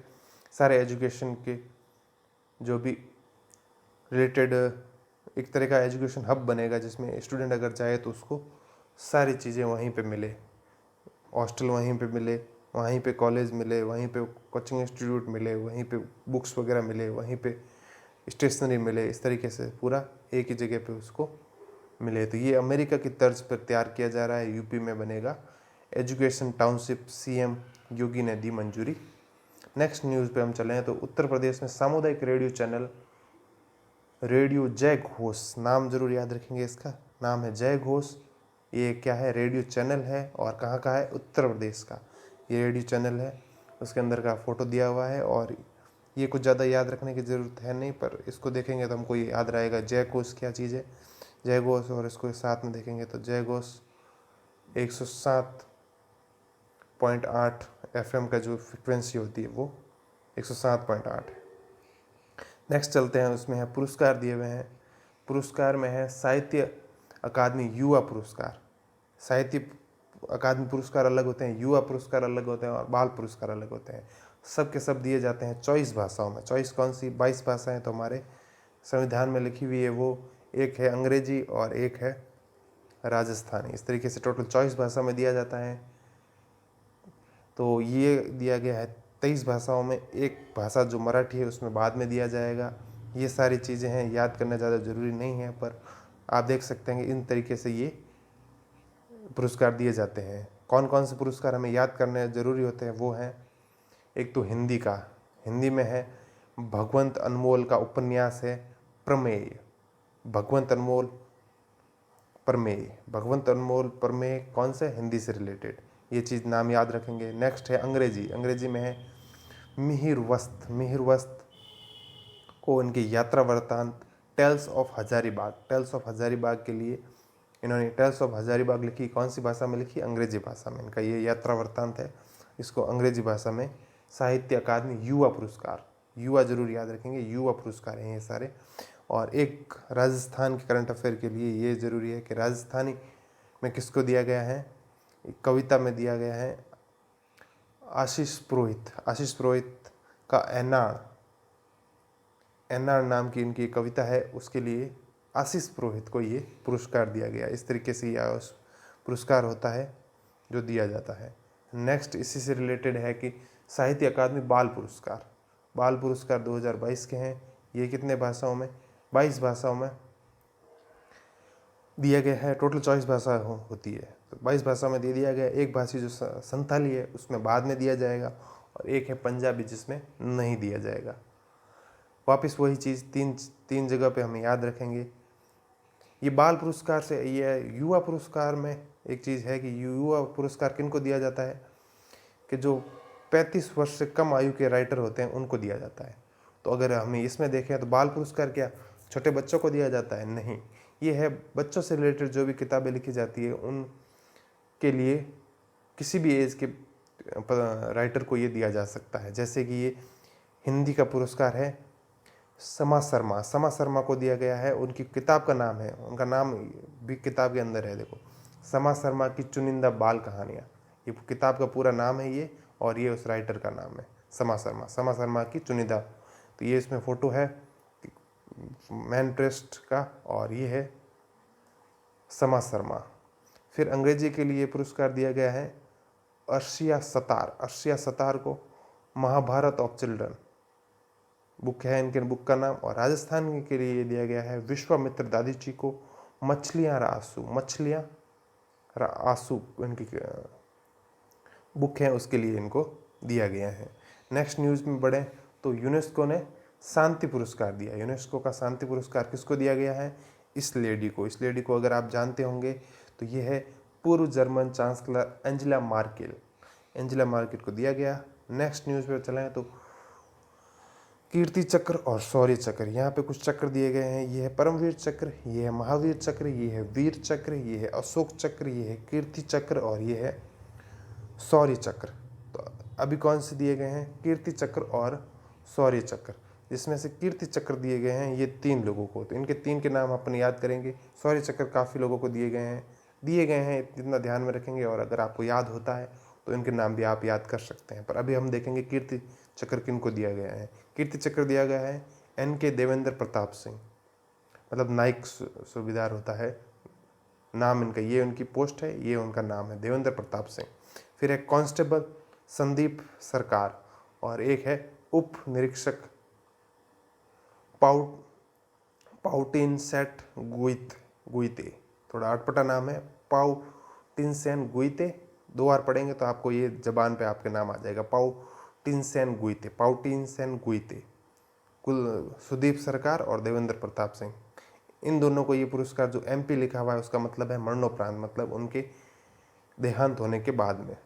सारे एजुकेशन के जो भी रिलेटेड एक तरह का एजुकेशन हब बनेगा, जिसमें स्टूडेंट अगर जाए तो उसको सारी चीज़ें वहीं पे मिले, हॉस्टल वहीं पे मिले, वहीं पे कॉलेज मिले, वहीं पे कोचिंग इंस्टीट्यूट मिले, वहीं पे बुक्स वगैरह मिले, वहीं पे स्टेशनरी मिले, इस तरीके से पूरा एक ही जगह पे उसको मिले। तो ये अमेरिका की तर्ज पर तैयार किया जा रहा है, यूपी में बनेगा एजुकेशन टाउनशिप, CM योगी ने दी मंजूरी। नेक्स्ट न्यूज़ पे हम चलें तो उत्तर प्रदेश में सामुदायिक रेडियो चैनल रेडियो जय घोष, नाम जरूर याद रखेंगे, इसका नाम है जय घोष। ये क्या है? रेडियो चैनल है, और कहाँ का है? उत्तर प्रदेश का ये रेडियो चैनल है। उसके अंदर का फोटो दिया हुआ है, और ये कुछ ज़्यादा याद रखने की ज़रूरत है नहीं, पर इसको देखेंगे तो हमको ये याद रहेगा जय घोष क्या चीज़ है, जय घोष। और इसको साथ में देखेंगे तो जय घोष 107.8 FM का जो फ्रिक्वेंसी होती है वो 107.8 है। नेक्स्ट चलते हैं, उसमें है पुरस्कार दिए हुए हैं। पुरस्कार में है साहित्य अकादमी युवा पुरस्कार। साहित्य अकादमी पुरस्कार अलग होते हैं, युवा पुरस्कार अलग होते हैं, और बाल पुरस्कार अलग होते हैं। सब के सब दिए जाते हैं 24 भाषाओं में। 24 कौन सी? 22 भाषाएं तो हमारे संविधान में लिखी हुई है, वो एक है अंग्रेजी और एक है राजस्थानी। इस तरीके से टोटल 24 भाषा में दिया जाता है। तो ये दिया गया है 23 भाषाओं में, एक भाषा जो मराठी है उसमें बाद में दिया जाएगा। ये सारी चीज़ें हैं, याद करना ज़्यादा ज़रूरी नहीं है, पर आप देख सकते हैं कि इन तरीके से ये पुरस्कार दिए जाते हैं। कौन कौन से पुरस्कार हमें याद करने ज़रूरी होते हैं वो हैं, एक तो हिंदी का, हिंदी में है भगवंत अनमोल का उपन्यास है प्रमेय। भगवंत अनमोल प्रमेय, भगवंत अनमोल प्रमेय कौन से? हिंदी से रिलेटेड, ये चीज़ नाम याद रखेंगे। नेक्स्ट है अंग्रेजी, अंग्रेजी में है मिहिर वस्त। मिहिर वस्त को इनकी यात्रा वृत्तांत tales of Hazaribagh, tales of Hazaribagh के लिए इन्होंने टेल्स ऑफ हजारीबाग लिखी। कौन सी भाषा में लिखी? अंग्रेजी भाषा में। इनका ये यात्रा वृत्तांत है, इसको अंग्रेजी भाषा में साहित्य अकादमी युवा पुरस्कार, युवा जरूर याद रखेंगे, युवा पुरस्कार हैं ये सारे। और एक राजस्थान के करंट अफेयर के लिए ये ज़रूरी है कि राजस्थानी में किसको दिया गया है? एक कविता में दिया गया है आशीष पुरोहित। आशीष पुरोहित का एनाड़, एनाड़ नाम की इनकी कविता है, उसके लिए आशीष पुरोहित को ये पुरस्कार दिया गया। इस तरीके से यह पुरस्कार होता है जो दिया जाता है। नेक्स्ट इसी से रिलेटेड है कि साहित्य अकादमी बाल पुरस्कार, बाल पुरस्कार 2022 के हैं। ये कितने भाषाओं में? 22 भाषाओं में दिया गया है। टोटल 24 भाषा होती है, तो 22 भाषा में दे दिया गया। एक भाषी जो संथाली है उसमें बाद में दिया जाएगा, और एक है पंजाबी जिसमें नहीं दिया जाएगा। वापस वही चीज़ तीन जगह पे हमें याद रखेंगे। ये बाल पुरस्कार से, ये युवा पुरस्कार में एक चीज़ है कि युवा पुरस्कार किनको दिया जाता है कि जो 35 वर्ष से कम आयु के राइटर होते हैं उनको दिया जाता है। तो अगर हमें इसमें देखें तो बाल पुरस्कार क्या छोटे बच्चों को दिया जाता है? नहीं, ये है बच्चों से रिलेटेड जो भी किताबें लिखी जाती है उनके लिए किसी भी एज के राइटर को ये दिया जा सकता है। जैसे कि ये हिंदी का पुरस्कार है समा शर्मा, समा शर्मा को दिया गया है। उनकी किताब का नाम है, उनका नाम भी किताब के अंदर है, देखो, समा शर्मा की चुनिंदा बाल कहानियाँ, ये किताब का पूरा नाम है ये, और ये उस राइटर का नाम है। समा शर्मा की चुनिंदा। तो ये इसमें फोटो है मैन ट्रस्ट का, और ये है समा शर्मा। फिर अंग्रेजी के लिए पुरस्कार दिया गया है अर्शिया सतार को महाभारत ऑफ चिल्ड्रन बुक है इनके बुक का नाम। और राजस्थान के लिए दिया गया है विश्वामित्र दादी जी को मछलियाँ आंसू इनकी बुक है, उसके लिए इनको दिया गया है। नेक्स्ट न्यूज़ में बढ़े तो यूनेस्को ने शांति पुरस्कार दिया। यूनेस्को का शांति पुरस्कार किसको दिया गया है? इस लेडी को अगर आप जानते होंगे तो ये है पूर्व जर्मन चांसलर एंजेला मार्केल को दिया गया। नेक्स्ट न्यूज़ पे चलें तो कीर्ति चक्र और शौर्य चक्र, यहाँ पे कुछ चक्र दिए गए हैं। ये है परमवीर चक्र, ये है महावीर चक्र, ये है वीर चक्र, ये है अशोक चक्र, ये है कीर्ति चक्र और ये है शौर्य चक्र। तो अभी कौन से दिए गए हैं? कीर्ति चक्र और शौर्य चक्र। जिसमें से कीर्ति चक्र दिए गए हैं ये 3 लोगों को, तो इनके 3 के नाम अपन याद करेंगे। शौर्य चक्र काफ़ी लोगों को दिए गए हैं, इतना ध्यान में रखेंगे। और अगर आपको याद होता है तो इनके नाम भी आप याद कर सकते हैं। पर अभी हम देखेंगे कीर्ति चक्र किनको दिया गया है। कीर्ति चक्र दिया गया है NK देवेंद्र प्रताप सिंह, मतलब नाइक सूबेदार होता है नाम इनका, ये उनकी पोस्ट है, ये उनका नाम है देवेंद्र प्रताप सिंह। फिर एक कांस्टेबल संदीप सरकार और एक है उप निरीक्षक पाउटिनसेट गुइते, थोड़ा अटपटा नाम है, पाउटिनसेन गुइते। 2 बार पढ़ेंगे तो आपको ये जबान पे आपके नाम आ जाएगा, पाउटिनसेन गुइते। कुल सुदीप सरकार और देवेंद्र प्रताप सिंह, इन दोनों को ये पुरस्कार जो MP लिखा हुआ है उसका मतलब है मरणोपरांत, मतलब उनके देहांत होने के बाद में।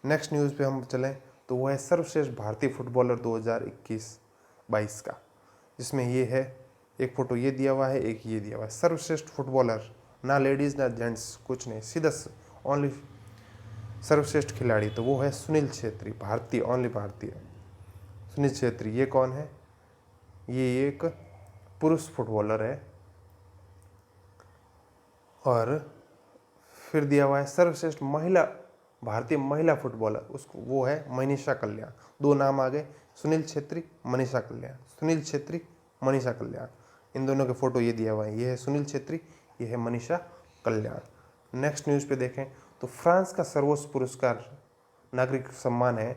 नेक्स्ट न्यूज़ पे हम चलें तो वो है सर्वश्रेष्ठ भारतीय फुटबॉलर 2021-22 का, जिसमें ये है एक फोटो ये दिया हुआ है, एक ये दिया हुआ है। सर्वश्रेष्ठ फुटबॉलर, ना लेडीज़ ना जेंट्स, कुछ नहीं, सीधा ओनली सर्वश्रेष्ठ खिलाड़ी, तो वो है सुनील छेत्री, भारतीय। सुनील छेत्री ये कौन है? ये एक पुरुष फुटबॉलर है। और फिर दिया हुआ है सर्वश्रेष्ठ भारतीय महिला फुटबॉलर, उसको वो है मनीषा कल्याण। 2 नाम आ गए, सुनील छेत्री, मनीषा कल्याण। इन दोनों के फोटो ये दिया हुआ है, ये है सुनील छेत्री, ये है मनीषा कल्याण। नेक्स्ट न्यूज़ पे देखें तो फ्रांस का सर्वोच्च पुरस्कार नागरिक सम्मान है,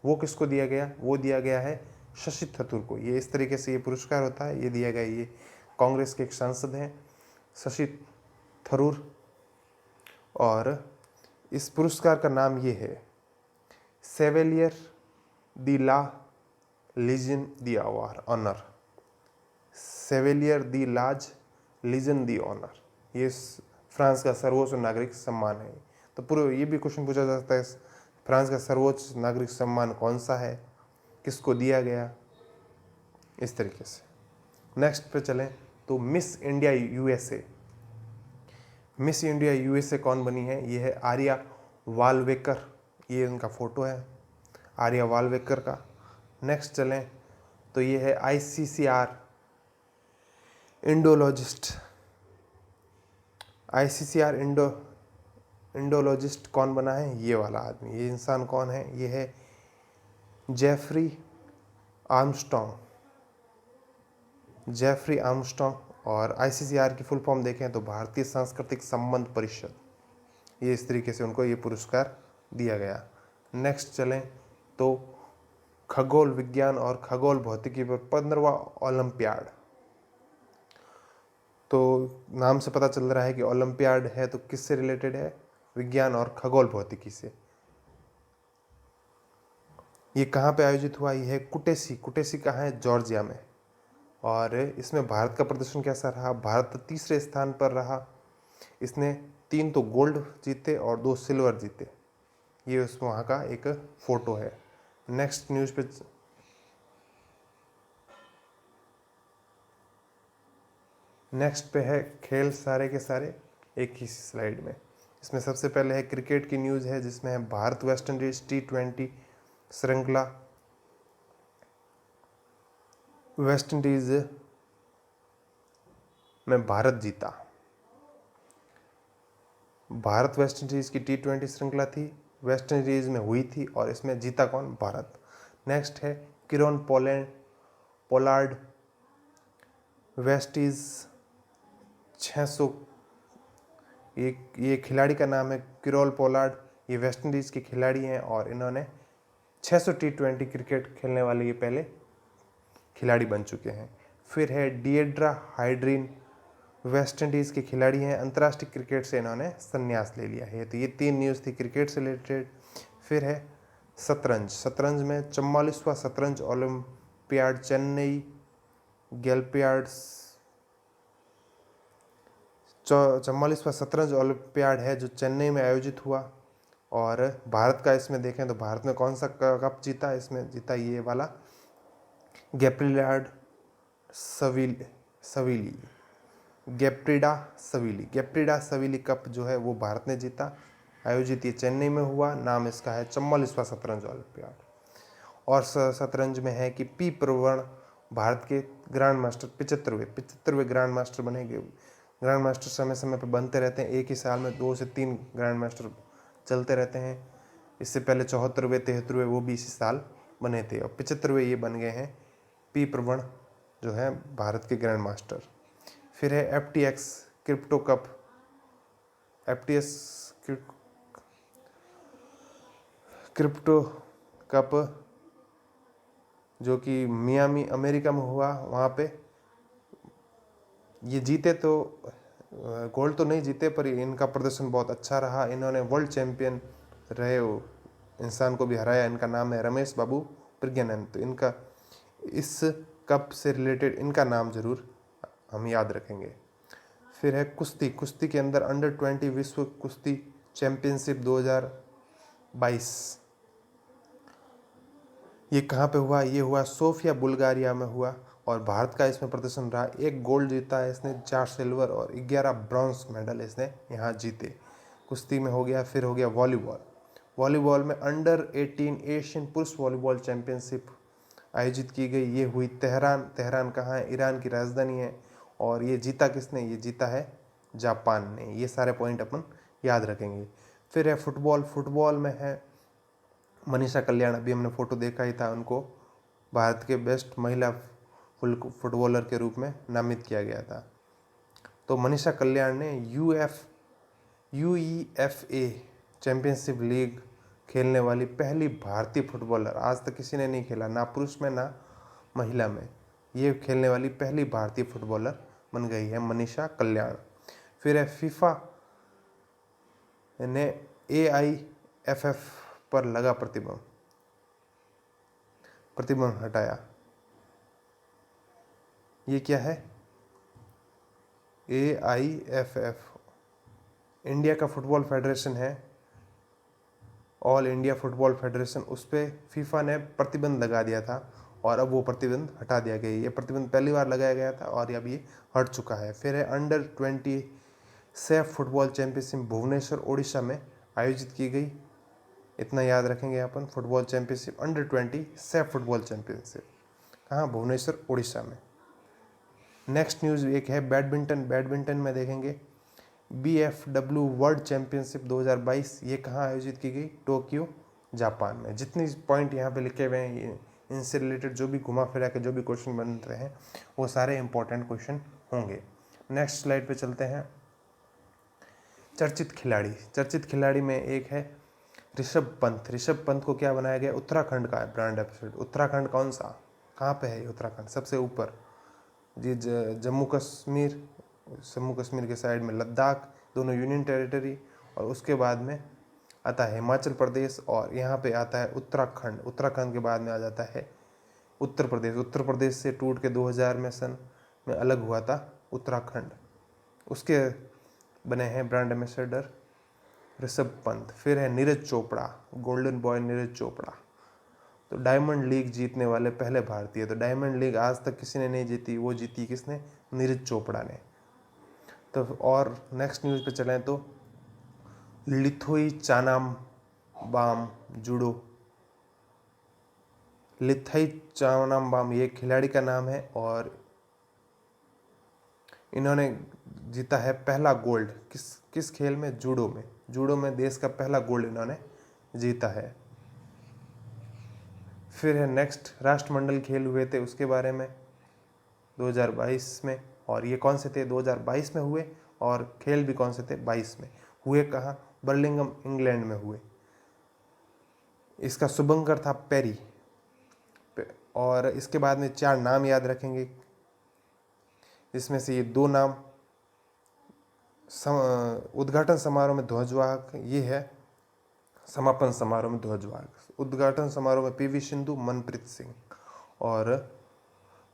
वो किसको दिया गया? वो दिया गया है शशि थरूर को। ये इस तरीके से ये पुरस्कार होता है, ये दिया गया, ये कांग्रेस के एक सांसद हैं शशि थरूर। और इस पुरस्कार का नाम ये है सेवेलियर दी ला लीजन दी ऑनर, सेवेलियर दी लाज लीजन दी ऑनर। ये फ्रांस का सर्वोच्च नागरिक सम्मान है। तो पूरे ये भी क्वेश्चन पूछा जा सकता है, फ्रांस का सर्वोच्च नागरिक सम्मान कौन सा है, किसको दिया गया, इस तरीके से। नेक्स्ट पे चलें तो मिस इंडिया यूएसए कौन बनी है? ये है आर्या वालवेकर, ये उनका फोटो है आर्या वालवेकर का। नेक्स्ट चलें तो ये है ICCR इंडोलॉजिस्ट कौन बना है? ये वाला आदमी, ये इंसान कौन है? ये है जेफरी आर्मस्ट्रॉन्ग। और ICCR की फुल फॉर्म देखें तो भारतीय सांस्कृतिक संबंध परिषद, ये इस तरीके से उनको ये पुरस्कार दिया गया। नेक्स्ट चलें तो खगोल विज्ञान और खगोल भौतिकी पर 15वां ओलंपियाड, तो नाम से पता चल रहा है कि ओलंपियाड है तो किससे रिलेटेड है? विज्ञान और खगोल भौतिकी से। ये कहाँ पे आयोजित हुआ? ये है कुटेसी कहाँ है? जॉर्जिया में। और इसमें भारत का प्रदर्शन कैसा रहा? भारत 3रे स्थान पर रहा। इसने 3 तो गोल्ड जीते और 2 सिल्वर जीते। ये उस वहाँ का एक फ़ोटो है। नेक्स्ट न्यूज़ पे है खेल सारे के सारे एक ही स्लाइड में। इसमें सबसे पहले है क्रिकेट की न्यूज़ है, जिसमें है भारत वेस्ट इंडीज T20 श्रृंखला। वेस्ट इंडीज में भारत जीता। भारत वेस्ट इंडीज की T20 श्रृंखला थी, वेस्ट इंडीज में हुई थी और इसमें जीता कौन? भारत। नेक्स्ट है किरोन पोलार्ड, वेस्टीज 600, ये खिलाड़ी का नाम है किरोल पोलार्ड। ये वेस्ट इंडीज के खिलाड़ी हैं और इन्होंने 600 T20 क्रिकेट खेलने वाले ये पहले खिलाड़ी बन चुके हैं। फिर है डिएड्रा हाइड्रिन, वेस्ट इंडीज़ के खिलाड़ी हैं, अंतर्राष्ट्रीय क्रिकेट से इन्होंने संन्यास ले लिया है। तो ये 3 न्यूज़ थी क्रिकेट से रिलेटेड। फिर है शतरंज में 44वां शतरंज ओलंपियाड चेन्नई गेलपियाड्स, 44वां शतरंज ओलंपियाड है जो चेन्नई में आयोजित हुआ। और भारत का इसमें देखें तो भारत ने कौन सा कप जीता, इसमें जीता ये वाला गेप्रीडा सविली कप जो है वो भारत ने जीता। आयोजित ये चेन्नई में हुआ। नाम इसका है 44वां शतरंज ओलंपियाड। और शतरंज में है कि पी प्रवण भारत के ग्रैंड मास्टर 75वें ग्रैंड मास्टर बनेंगे। ग्रैंड मास्टर समय समय पर बनते रहते हैं, एक ही साल में 2 से 3 ग्रैंड मास्टर चलते रहते हैं। इससे पहले 74वें 73वें वो भी इसी साल बने थे और 75वें ये बन गए हैं पी प्रवण जो है भारत के ग्रैंड मास्टर। फिर है FTX crypto cup, FTX crypto cup जो कि मियामी अमेरिका में हुआ। वहाँ पे ये जीते तो गोल्ड तो नहीं जीते पर इनका प्रदर्शन बहुत अच्छा रहा। इन्होंने वर्ल्ड चैंपियन रहे इंसान को भी हराया। इनका नाम है रमेश बाबू प्रज्ञानंद। तो इनका इस कप से रिलेटेड इनका नाम जरूर हम याद रखेंगे। फिर है कुश्ती के अंदर अंडर 20 विश्व कुश्ती चैंपियनशिप 2022। ये कहाँ पे हुआ? ये हुआ सोफिया बुल्गारिया में हुआ और भारत का इसमें प्रदर्शन रहा। 1 गोल्ड जीता है इसने, 4 सिल्वर और 11 ब्रॉन्ज मेडल इसने यहाँ जीते। कुश्ती में हो गया। फिर हो गया वॉलीबॉल में अंडर 18 एशियन पुरुष वॉलीबॉल चैंपियनशिप आयोजित की गई। ये हुई तेहरान कहाँ है? ईरान की राजधानी है। और ये जीता किसने? ये जीता है जापान ने। ये सारे पॉइंट अपन याद रखेंगे। फिर है फुटबॉल में है मनीषा कल्याण, अभी हमने फोटो देखा ही था, उनको भारत के बेस्ट महिला फुटबॉलर के रूप में नामित किया गया था। तो मनीषा कल्याण ने UEFA चैंपियनशिप लीग खेलने वाली पहली भारतीय फुटबॉलर, आज तक किसी ने नहीं खेला, ना पुरुष में ना महिला में, ये खेलने वाली पहली भारतीय फुटबॉलर बन गई है मनीषा कल्याण। फिर है फीफा ने AIFF पर लगा प्रतिबंध हटाया। ये क्या है? AIFF इंडिया का फुटबॉल फेडरेशन है, ऑल इंडिया फुटबॉल फेडरेशन। उस पर फीफा ने प्रतिबंध लगा दिया था और अब वो प्रतिबंध हटा दिया गया। ये प्रतिबंध पहली बार लगाया गया था और अब ये हट चुका है। फिर है under 20 SAFF football championship Bhubaneswar Odisha में आयोजित की गई। इतना याद रखेंगे अपन, football championship under 20 SAFF football championship कहाँ? भुवनेश्वर ओडिशा में। नेक्स्ट न्यूज़ एक है बैडमिंटन में देखेंगे BFW वर्ल्ड चैंपियनशिप 2022। ये कहाँ आयोजित की गई? टोक्यो जापान में। जितनी पॉइंट यहाँ पे लिखे हुए हैं इनसे रिलेटेड जो भी घुमा फिरा के जो भी क्वेश्चन बन रहे हैं वो सारे इंपॉर्टेंट क्वेश्चन होंगे। नेक्स्ट स्लाइड पे चलते हैं। चर्चित खिलाड़ी में एक है ऋषभ पंत को क्या बनाया गया? उत्तराखंड का है ब्रांड एम्बेसडर। उत्तराखंड कौन सा, कहाँ पे है ये उत्तराखंड? सबसे ऊपर जी, जम्मू कश्मीर के साइड में लद्दाख, दोनों यूनियन टेरिटरी। और उसके बाद में आता है हिमाचल प्रदेश और यहाँ पे आता है उत्तराखंड के बाद में आ जाता है उत्तर प्रदेश से टूट के 2000 में सन में अलग हुआ था उत्तराखंड। उसके बने हैं ब्रांड एम्बेसडर ऋषभ पंत। फिर है नीरज चोपड़ा, गोल्डन बॉय नीरज चोपड़ा, तो डायमंड लीग जीतने वाले पहले भारतीय। तो डायमंड लीग आज तक किसी ने नहीं जीती, वो जीती किसने? नीरज चोपड़ा ने। तो और नेक्स्ट न्यूज़ पे चलें तो लिथोई चानाम्बाम ये खिलाड़ी का नाम है और इन्होंने जीता है पहला गोल्ड किस खेल में? जूडो में देश का पहला गोल्ड इन्होंने जीता है। फिर है नेक्स्ट, राष्ट्रमंडल खेल हुए थे उसके बारे में 2022 में, और ये कौन से थे 2022 में हुए, और खेल भी कौन से थे 22 में हुए। कहाँ? बर्मिंघम इंग्लैंड में हुए। इसका शुभंकर था पेरी। और इसके बाद में 4 नाम याद रखेंगे, इसमें से ये 2 नाम उद्घाटन समारोह में ध्वजवाहक, ये है समापन समारोह में ध्वजवाहक। उद्घाटन समारोह में पीवी सिंधु, मनप्रीत सिंह, और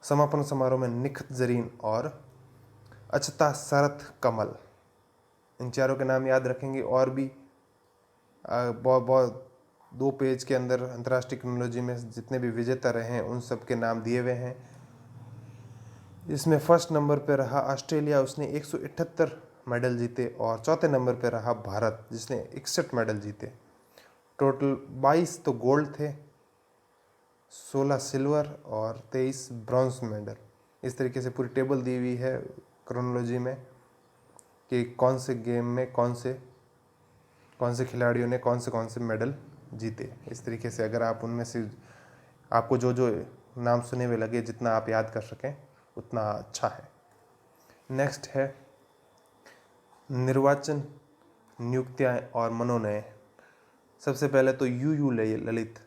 समापन समारोह में निखत जरीन और अचता शरथ कमल। इन चारों के नाम याद रखेंगे। और भी बहुत 2 पेज के अंदर अंतर्राष्ट्रीय क्रोनोलॉजी में जितने भी विजेता रहे हैं उन सब के नाम दिए हुए हैं। इसमें फर्स्ट नंबर पे रहा ऑस्ट्रेलिया, उसने 178 मेडल जीते, और चौथे नंबर पे रहा भारत जिसने 61 मेडल जीते। टोटल 22 तो गोल्ड थे, 16 सिल्वर और 23 ब्रॉन्ज मेडल। इस तरीके से पूरी टेबल दी हुई है क्रोनोलॉजी में कि कौन से गेम में कौन से खिलाड़ियों ने कौन से मेडल जीते। इस तरीके से अगर आप उनमें से आपको जो जो नाम सुने हुए लगे, जितना आप याद कर सकें उतना अच्छा है। नेक्स्ट है निर्वाचन, नियुक्तियाँ और मनोनयन। सबसे पहले तो यू ललित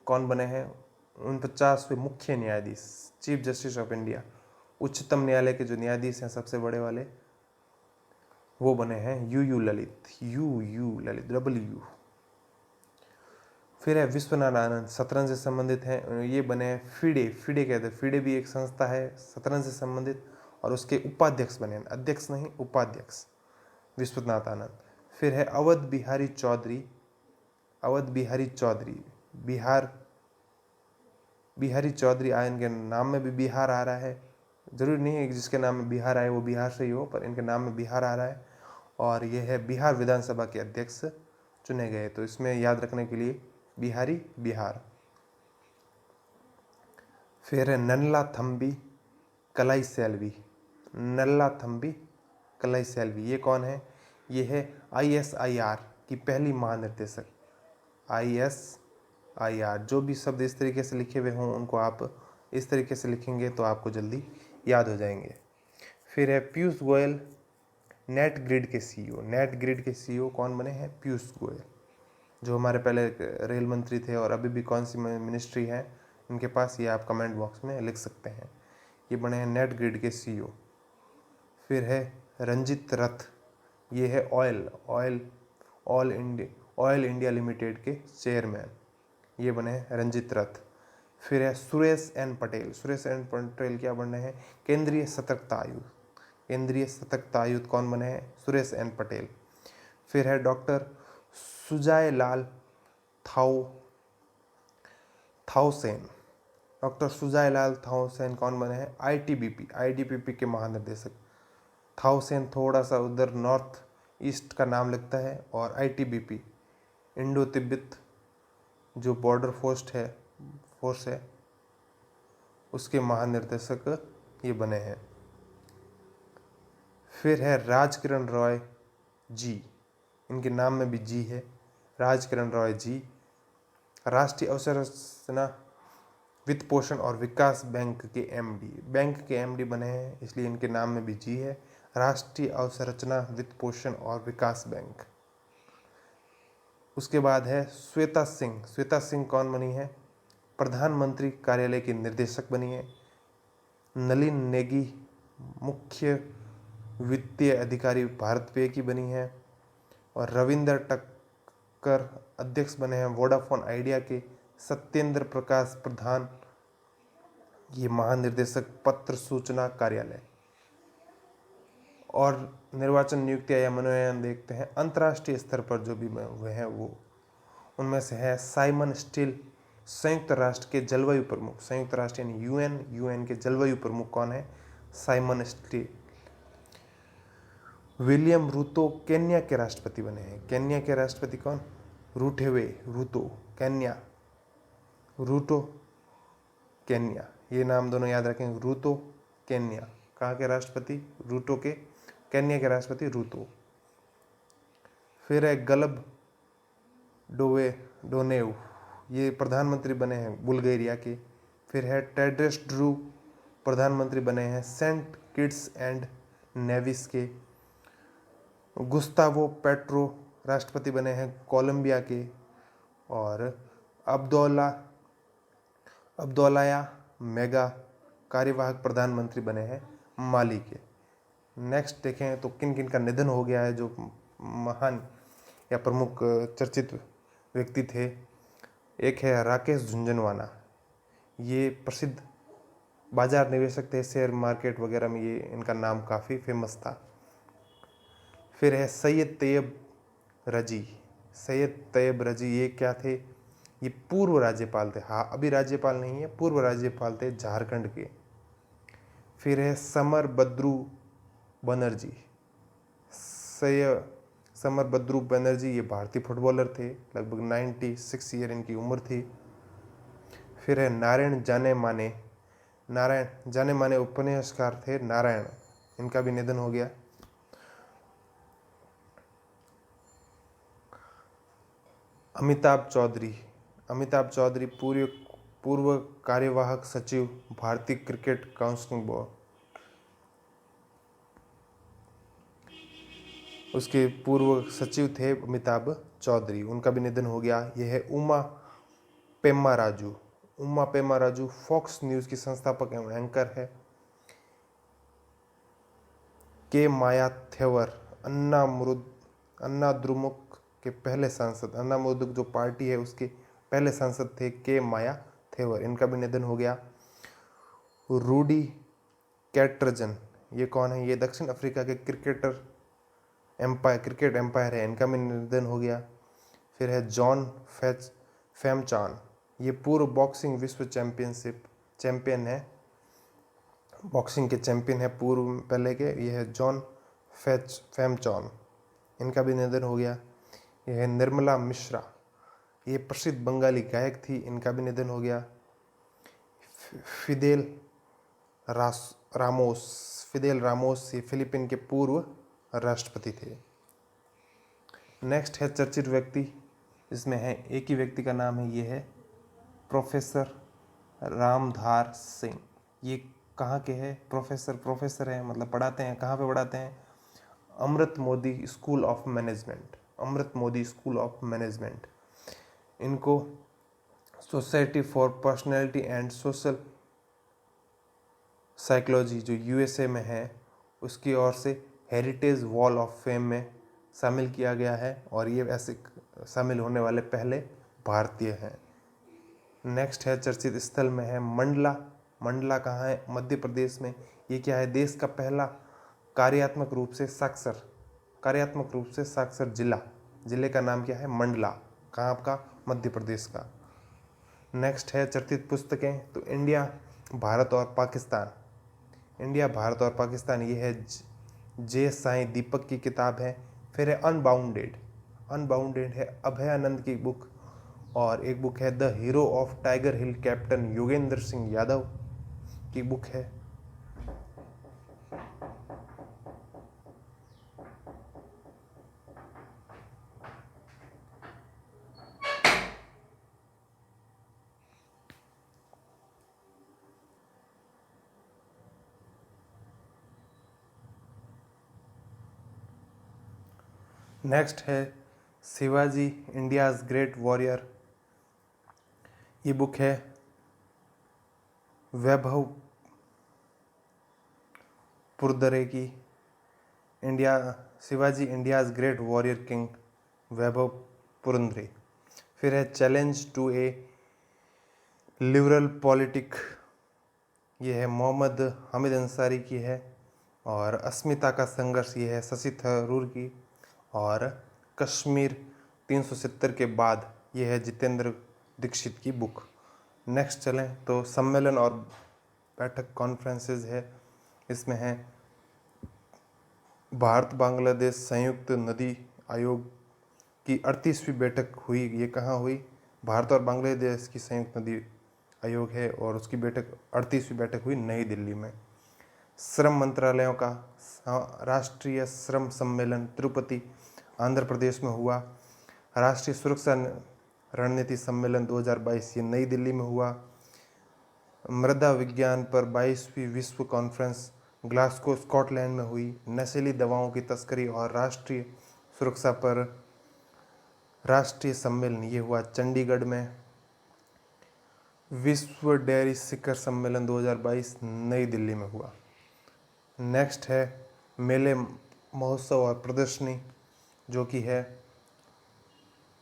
कौन बने हैं? 49वें मुख्य न्यायाधीश, चीफ जस्टिस ऑफ इंडिया, उच्चतम न्यायालय के जो न्यायाधीश हैं सबसे बड़े वाले, वो बने हैं यू ललित, डब्ल्यू। फिर है विश्वनाथ आनंद, शतरंज से संबंधित हैं, ये बने हैं फिडे कहते हैं। फिडे भी एक संस्था है शतरंज से संबंधित, और उसके उपाध्यक्ष बने हैं, अध्यक्ष नहीं उपाध्यक्ष, विश्वनाथ आनंद। फिर है अवध बिहारी चौधरी, बिहारी चौधरी आए, इनके नाम में भी बिहार आ रहा है। जरूरी नहीं है कि जिसके नाम में बिहार आए वो बिहार से ही हो, पर इनके नाम में बिहार आ रहा है। और ये है बिहार विधानसभा के अध्यक्ष चुने गए, तो इसमें याद रखने के लिए बिहार। फिर है नल्ला थम्बी कलाई सेल्वी, ये कौन है? ये है ISIR की पहली महानिर्देशक। ISIR, जो भी शब्द इस तरीके से लिखे हुए हों उनको आप इस तरीके से लिखेंगे तो आपको जल्दी याद हो जाएंगे। फिर है पीयूष गोयल, नेट ग्रिड के CEO कौन बने हैं? पीयूष गोयल, जो हमारे पहले रेल मंत्री थे और अभी भी कौन सी मिनिस्ट्री है इनके पास, ये आप कमेंट बॉक्स में लिख सकते हैं। ये बने हैं नेट ग्रिड के CEO। फिर है रंजित रथ, ये है ऑयल इंडिया लिमिटेड के चेयरमैन, ये बने हैं रंजित रथ। फिर है सुरेश एन पटेल क्या बने हैं? केंद्रीय सतर्कता आयुक्त कौन बने हैं? सुरेश एन पटेल। फिर है डॉक्टर सुजाय लाल थाउसेन कौन बने हैं? ITBP के महानिदेशक। थाउसेन थोड़ा सा उधर नॉर्थ ईस्ट का नाम लगता है, और ITBP इंडो तिब्बत जो बॉर्डर फोर्स है उसके महानिर्देशक ये बने हैं। फिर है राजकिरण रॉय जी, इनके नाम में भी जी है, राजकिरण रॉय जी, राष्ट्रीय अवसंरचना वित्त पोषण और विकास बैंक के MD बने हैं, इसलिए इनके नाम में भी जी है, राष्ट्रीय अवसंरचना वित्त पोषण और विकास बैंक। उसके बाद है श्वेता सिंह कौन बनी है? प्रधानमंत्री कार्यालय की निर्देशक बनी है। नलिन नेगी मुख्य वित्तीय अधिकारी भारत पे की बनी है। और रविंदर टक्कर अध्यक्ष बने हैं वोडाफोन आइडिया के। सत्येंद्र प्रकाश प्रधान ये महानिर्देशक पत्र सूचना कार्यालय। और निर्वाचन नियुक्तियां या मनोनयन देखते हैं अंतर्राष्ट्रीय स्तर पर जो भी हुए हैं वो, उनमें से है साइमन स्टील, संयुक्त राष्ट्र के जलवायु प्रमुख, संयुक्त राष्ट्र यानी यूएन के जलवायु प्रमुख कौन है? Simon Stiell. विलियम रूतो केन्या के राष्ट्रपति बने हैं। केन्या के राष्ट्रपति कौन? रूटो केन्या, ये नाम दोनों याद रखें। रूतो केन्या, कहाँ के राष्ट्रपति? केन्या के राष्ट्रपति रूतो। फिर है गलब डोनेव, ये प्रधानमंत्री बने हैं बुल्गारिया के। फिर है टेड्रस ड्रू, प्रधानमंत्री बने हैं सेंट किट्स एंड नेविस के। गुस्तावो पेट्रो राष्ट्रपति बने हैं कोलंबिया के। और अब्दुल्लाया मेगा कार्यवाहक प्रधानमंत्री बने हैं माली के। नेक्स्ट देखें तो किन किन का निधन हो गया है जो महान या प्रमुख चर्चित व्यक्ति थे। एक है राकेश झुंझुनवाला, ये प्रसिद्ध बाजार निवेशक थे, शेयर मार्केट वगैरह में ये इनका नाम काफ़ी फेमस था। फिर है सैयद तैयब रजी, ये क्या थे, ये पूर्व राज्यपाल थे। हाँ, अभी राज्यपाल नहीं है, पूर्व राज्यपाल थे झारखंड के। फिर है समर बद्रू बनर्जी, ये भारतीय फुटबॉलर थे, लगभग 96 ईयर इनकी उम्र थी। फिर है नारायण जाने माने उपन्यासकार थे नारायण, इनका भी निधन हो गया। अमिताभ चौधरी पूर्व कार्यवाहक सचिव भारतीय क्रिकेट काउंसिल बोर्ड, उसके पूर्व सचिव थे अमिताभ चौधरी, उनका भी निधन हो गया। यह है उमा पेम्मा राजू फॉक्स न्यूज़ की संस्थापक एवं एंकर है। के मायाथेवर अन्नाद्रुमुक के पहले सांसद, अन्नाद्रुमुक जो पार्टी है उसके पहले सांसद थे के मायाथेवर, इनका भी निधन हो गया। रूडी कैटरजन, ये कौन है, ये दक्षिण अफ्रीका के क्रिकेट एम्पायर है, इनका भी निधन हो गया। फिर है जॉन फेमचान, ये पूर्व बॉक्सिंग विश्व चैंपियन है, बॉक्सिंग के चैंपियन है पूर्व पहले के, ये है जॉन फेमचान, इनका भी निधन हो गया। यह है निर्मला मिश्रा, ये प्रसिद्ध बंगाली गायक थी, इनका भी निधन हो गया। फिदेल रामोस, ये फिलीपीन के पूर्व राष्ट्रपति थे। नेक्स्ट है चर्चित व्यक्ति, इसमें है एक ही व्यक्ति का नाम है, ये है प्रोफेसर रामधार सिंह। ये कहाँ के हैं, प्रोफेसर हैं, मतलब पढ़ाते हैं, कहाँ पे पढ़ाते हैं, अमृत मोदी स्कूल ऑफ मैनेजमेंट। इनको society for personality and social psychology जो यूएसए में है उसकी ओर से हेरिटेज वॉल ऑफ फेम में शामिल किया गया है, और ये ऐसे शामिल होने वाले पहले भारतीय हैं। नेक्स्ट है चर्चित स्थल में है मंडला कहाँ है, मध्य प्रदेश में। ये क्या है, देश का पहला कार्यात्मक रूप से साक्षर जिले का नाम क्या है, मंडला, कहाँ का, मध्य प्रदेश का। नेक्स्ट है चर्चित पुस्तकें, तो इंडिया भारत और पाकिस्तान, ये है जे साईं दीपक की किताब है। फिर है अनबाउंडेड है अभय आनंद की बुक, और एक बुक है the hero of Tiger Hill captain Yogendra Singh Yadav की बुक है। नेक्स्ट है शिवाजी इंडियाज़ ग्रेट वॉरियर, ये बुक है वैभव पुरंदरे की। Shivaji India's great warrior king Vaibhav Purandare. फिर है challenge to a liberal politic, ये है मोहम्मद हामिद अंसारी की है। और अस्मिता का संघर्ष, ये है शशि थरूर की। और कश्मीर 370 के बाद, ये है जितेंद्र दीक्षित की बुक। नेक्स्ट चलें तो सम्मेलन और बैठक कॉन्फ्रेंसेस है, इसमें है भारत बांग्लादेश संयुक्त नदी आयोग की 38वीं बैठक हुई, ये कहाँ हुई, भारत और बांग्लादेश की संयुक्त नदी आयोग है, और उसकी बैठक 38वीं बैठक हुई नई दिल्ली में। श्रम मंत्रालयों का राष्ट्रीय श्रम सम्मेलन तिरुपति आंध्र प्रदेश में हुआ। रणनीति सम्मेलन 2022 ये नई दिल्ली में हुआ। मृदा विज्ञान पर 22वीं विश्व कॉन्फ्रेंस ग्लासगो स्कॉटलैंड में हुई। नशीली दवाओं की तस्करी और राष्ट्रीय सुरक्षा पर राष्ट्रीय सम्मेलन ये हुआ चंडीगढ़ में। विश्व डेयरी शिखर सम्मेलन 2022 नई दिल्ली में हुआ। नेक्स्ट है मेले महोत्सव और प्रदर्शनी, जो कि है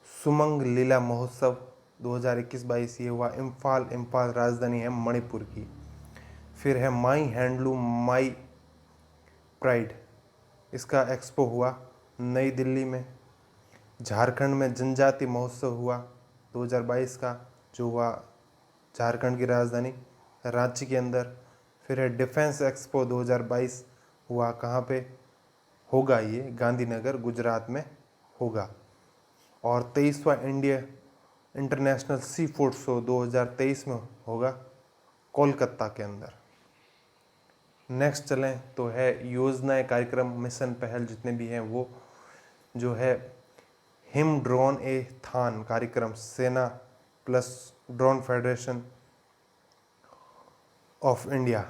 सुमंग लीला महोत्सव 2021-22 ये हुआ इम्फाल राजधानी है मणिपुर की। फिर है माई हैंडलूम माई प्राइड, इसका एक्सपो हुआ नई दिल्ली में। झारखंड में जनजाति महोत्सव हुआ 2022 का, जो हुआ झारखंड की राजधानी रांची के अंदर। फिर है डिफेंस एक्सपो 2022 हुआ, कहाँ पे होगा ये? गांधीनगर गुजरात में होगा। और 23वां India international sea food show 2023 में होगा कोलकाता के अंदर। नेक्स्ट चलें तो है योजनाएं, कार्यक्रम, मिशन, पहल जितने भी हैं वो जो है हिम ड्रोन ए थान कार्यक्रम, सेना plus drone federation of India,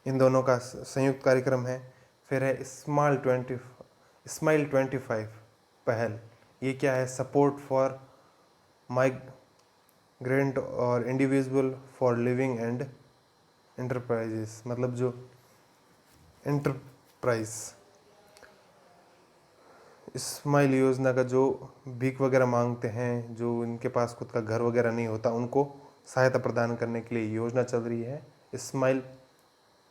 इन दोनों का संयुक्त कार्यक्रम है। फिर है स्माइल 25 पहल, ये क्या है? सपोर्ट फॉर माइग्रेंट और individual for living and enterprises, मतलब जो एंटरप्राइज स्माइल योजना का जो भीख वगैरह मांगते हैं, जो इनके पास खुद का घर वगैरह नहीं होता, उनको सहायता प्रदान करने के लिए योजना चल रही है स्माइल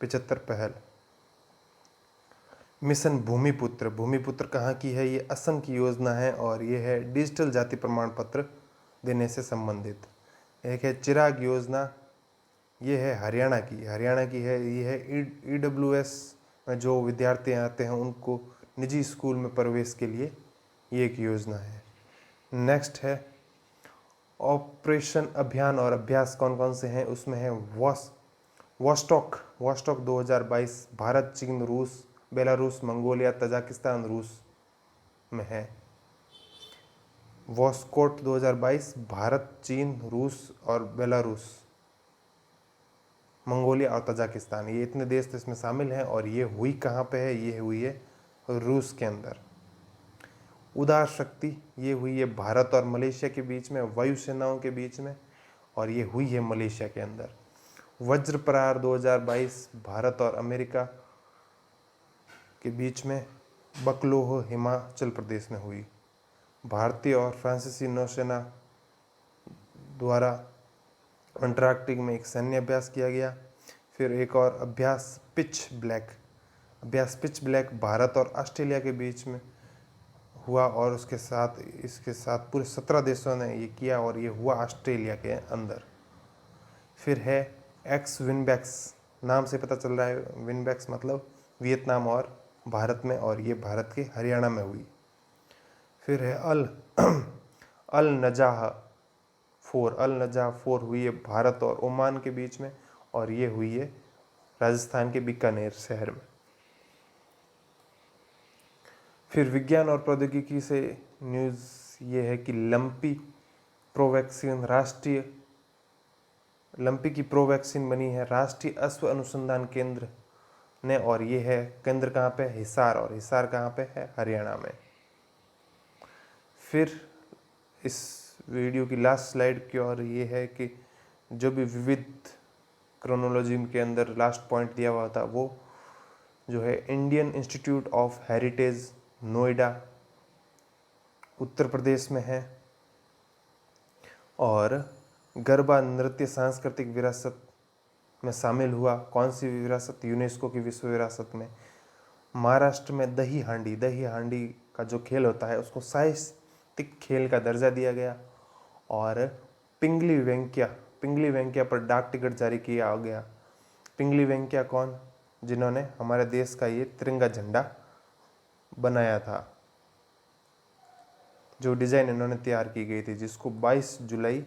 75 पहल। मिशन भूमिपुत्र कहाँ की है? ये असम की योजना है और ये है डिजिटल जाति प्रमाण पत्र देने से संबंधित। एक है चिराग योजना, ये है हरियाणा की है। ये है EWS में जो विद्यार्थी आते हैं उनको निजी स्कूल में प्रवेश के लिए ये एक योजना है। नेक्स्ट है ऑपरेशन अभियान और अभ्यास, कौन कौन से हैं? उसमें है वॉस्टॉक 2022 भारत, चीन, रूस, बेलारूस, मंगोलिया, तजाकिस्तान, रूस में है। वॉस्कोट 2022 भारत, चीन, रूस और बेलारूस, मंगोलिया और तजाकिस्तान, ये इतने देश तो इसमें शामिल हैं। और ये हुई कहाँ पे है? ये हुई है रूस के अंदर। उदार शक्ति ये हुई है भारत और मलेशिया के बीच में, वायु सेनाओं के बीच में, और ये हुई है मलेशिया के अंदर। वज्र प्रहार 2022 भारत और अमेरिका के बीच में, बकलोह हिमाचल प्रदेश में हुई। भारतीय और फ्रांसीसी नौसेना द्वारा अंटार्कटिक में एक सैन्य अभ्यास किया गया। फिर एक और अभ्यास पिच ब्लैक भारत और ऑस्ट्रेलिया के बीच में हुआ और इसके साथ पूरे 17 देशों ने ये किया और ये हुआ ऑस्ट्रेलिया के अंदर। फिर है एक्स विनबैक्स, नाम से पता चल रहा है विनबैक्स मतलब वियतनाम और भारत में, और ये भारत के हरियाणा में हुई। फिर है अल नजाह 4 हुई है भारत और ओमान के बीच में, और ये हुई है राजस्थान के बीकानेर शहर में। फिर विज्ञान और प्रौद्योगिकी से न्यूज़ ये है कि लंपी की प्रोवैक्सीन बनी है राष्ट्रीय अश्व अनुसंधान केंद्र ने, और ये है केंद्र कहाँ पे? हिसार, और हिसार कहाँ पे है? हरियाणा में। फिर इस वीडियो की लास्ट स्लाइड की और ये है कि जो भी विविध क्रोनोलॉजी के अंदर लास्ट पॉइंट दिया हुआ था वो जो है Indian Institute of Heritage Noida Uttar Pradesh में है, और गरबा नृत्य सांस्कृतिक विरासत में शामिल हुआ। कौन सी विरासत? यूनेस्को की विश्व विरासत में। महाराष्ट्र में दही हांडी का जो खेल होता है उसको साहित्यिक खेल का दर्जा दिया गया। और पिंगली वेंकैया पर डाक टिकट जारी किया गया। पिंगली वेंकैया कौन? जिन्होंने हमारे देश का ये तिरंगा झंडा बनाया था, जो डिजाइन इन्होंने तैयार की गई थी, जिसको 22 जुलाई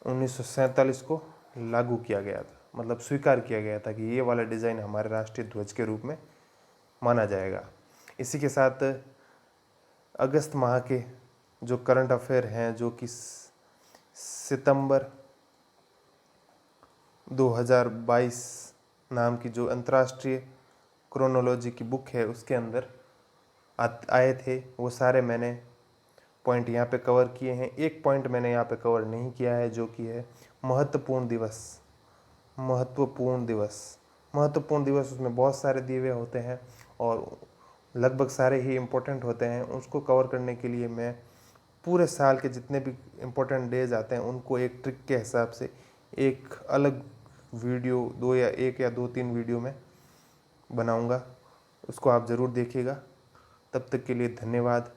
1947 को लागू किया गया था, मतलब स्वीकार किया गया था कि ये वाला डिज़ाइन हमारे राष्ट्रीय ध्वज के रूप में माना जाएगा। इसी के साथ अगस्त माह के जो करंट अफेयर हैं, जो कि सितंबर 2022 नाम की जो अंतर्राष्ट्रीय क्रोनोलॉजी की बुक है उसके अंदर आए थे, वो सारे मैंने पॉइंट यहाँ पे कवर किए हैं। एक पॉइंट मैंने यहाँ पे कवर नहीं किया है, जो कि है महत्वपूर्ण दिवस। महत्वपूर्ण दिवस, महत्वपूर्ण दिवस उसमें बहुत सारे दिए हुए होते हैं और लगभग सारे ही इम्पोर्टेंट होते हैं। उसको कवर करने के लिए मैं पूरे साल के जितने भी इम्पोर्टेंट डेज आते हैं उनको एक ट्रिक के हिसाब से एक अलग वीडियो, एक या दो तीन वीडियो में बनाऊंगा। उसको आप ज़रूर देखिएगा। तब तक के लिए धन्यवाद।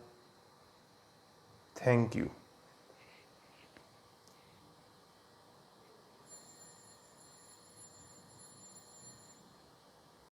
Thank you.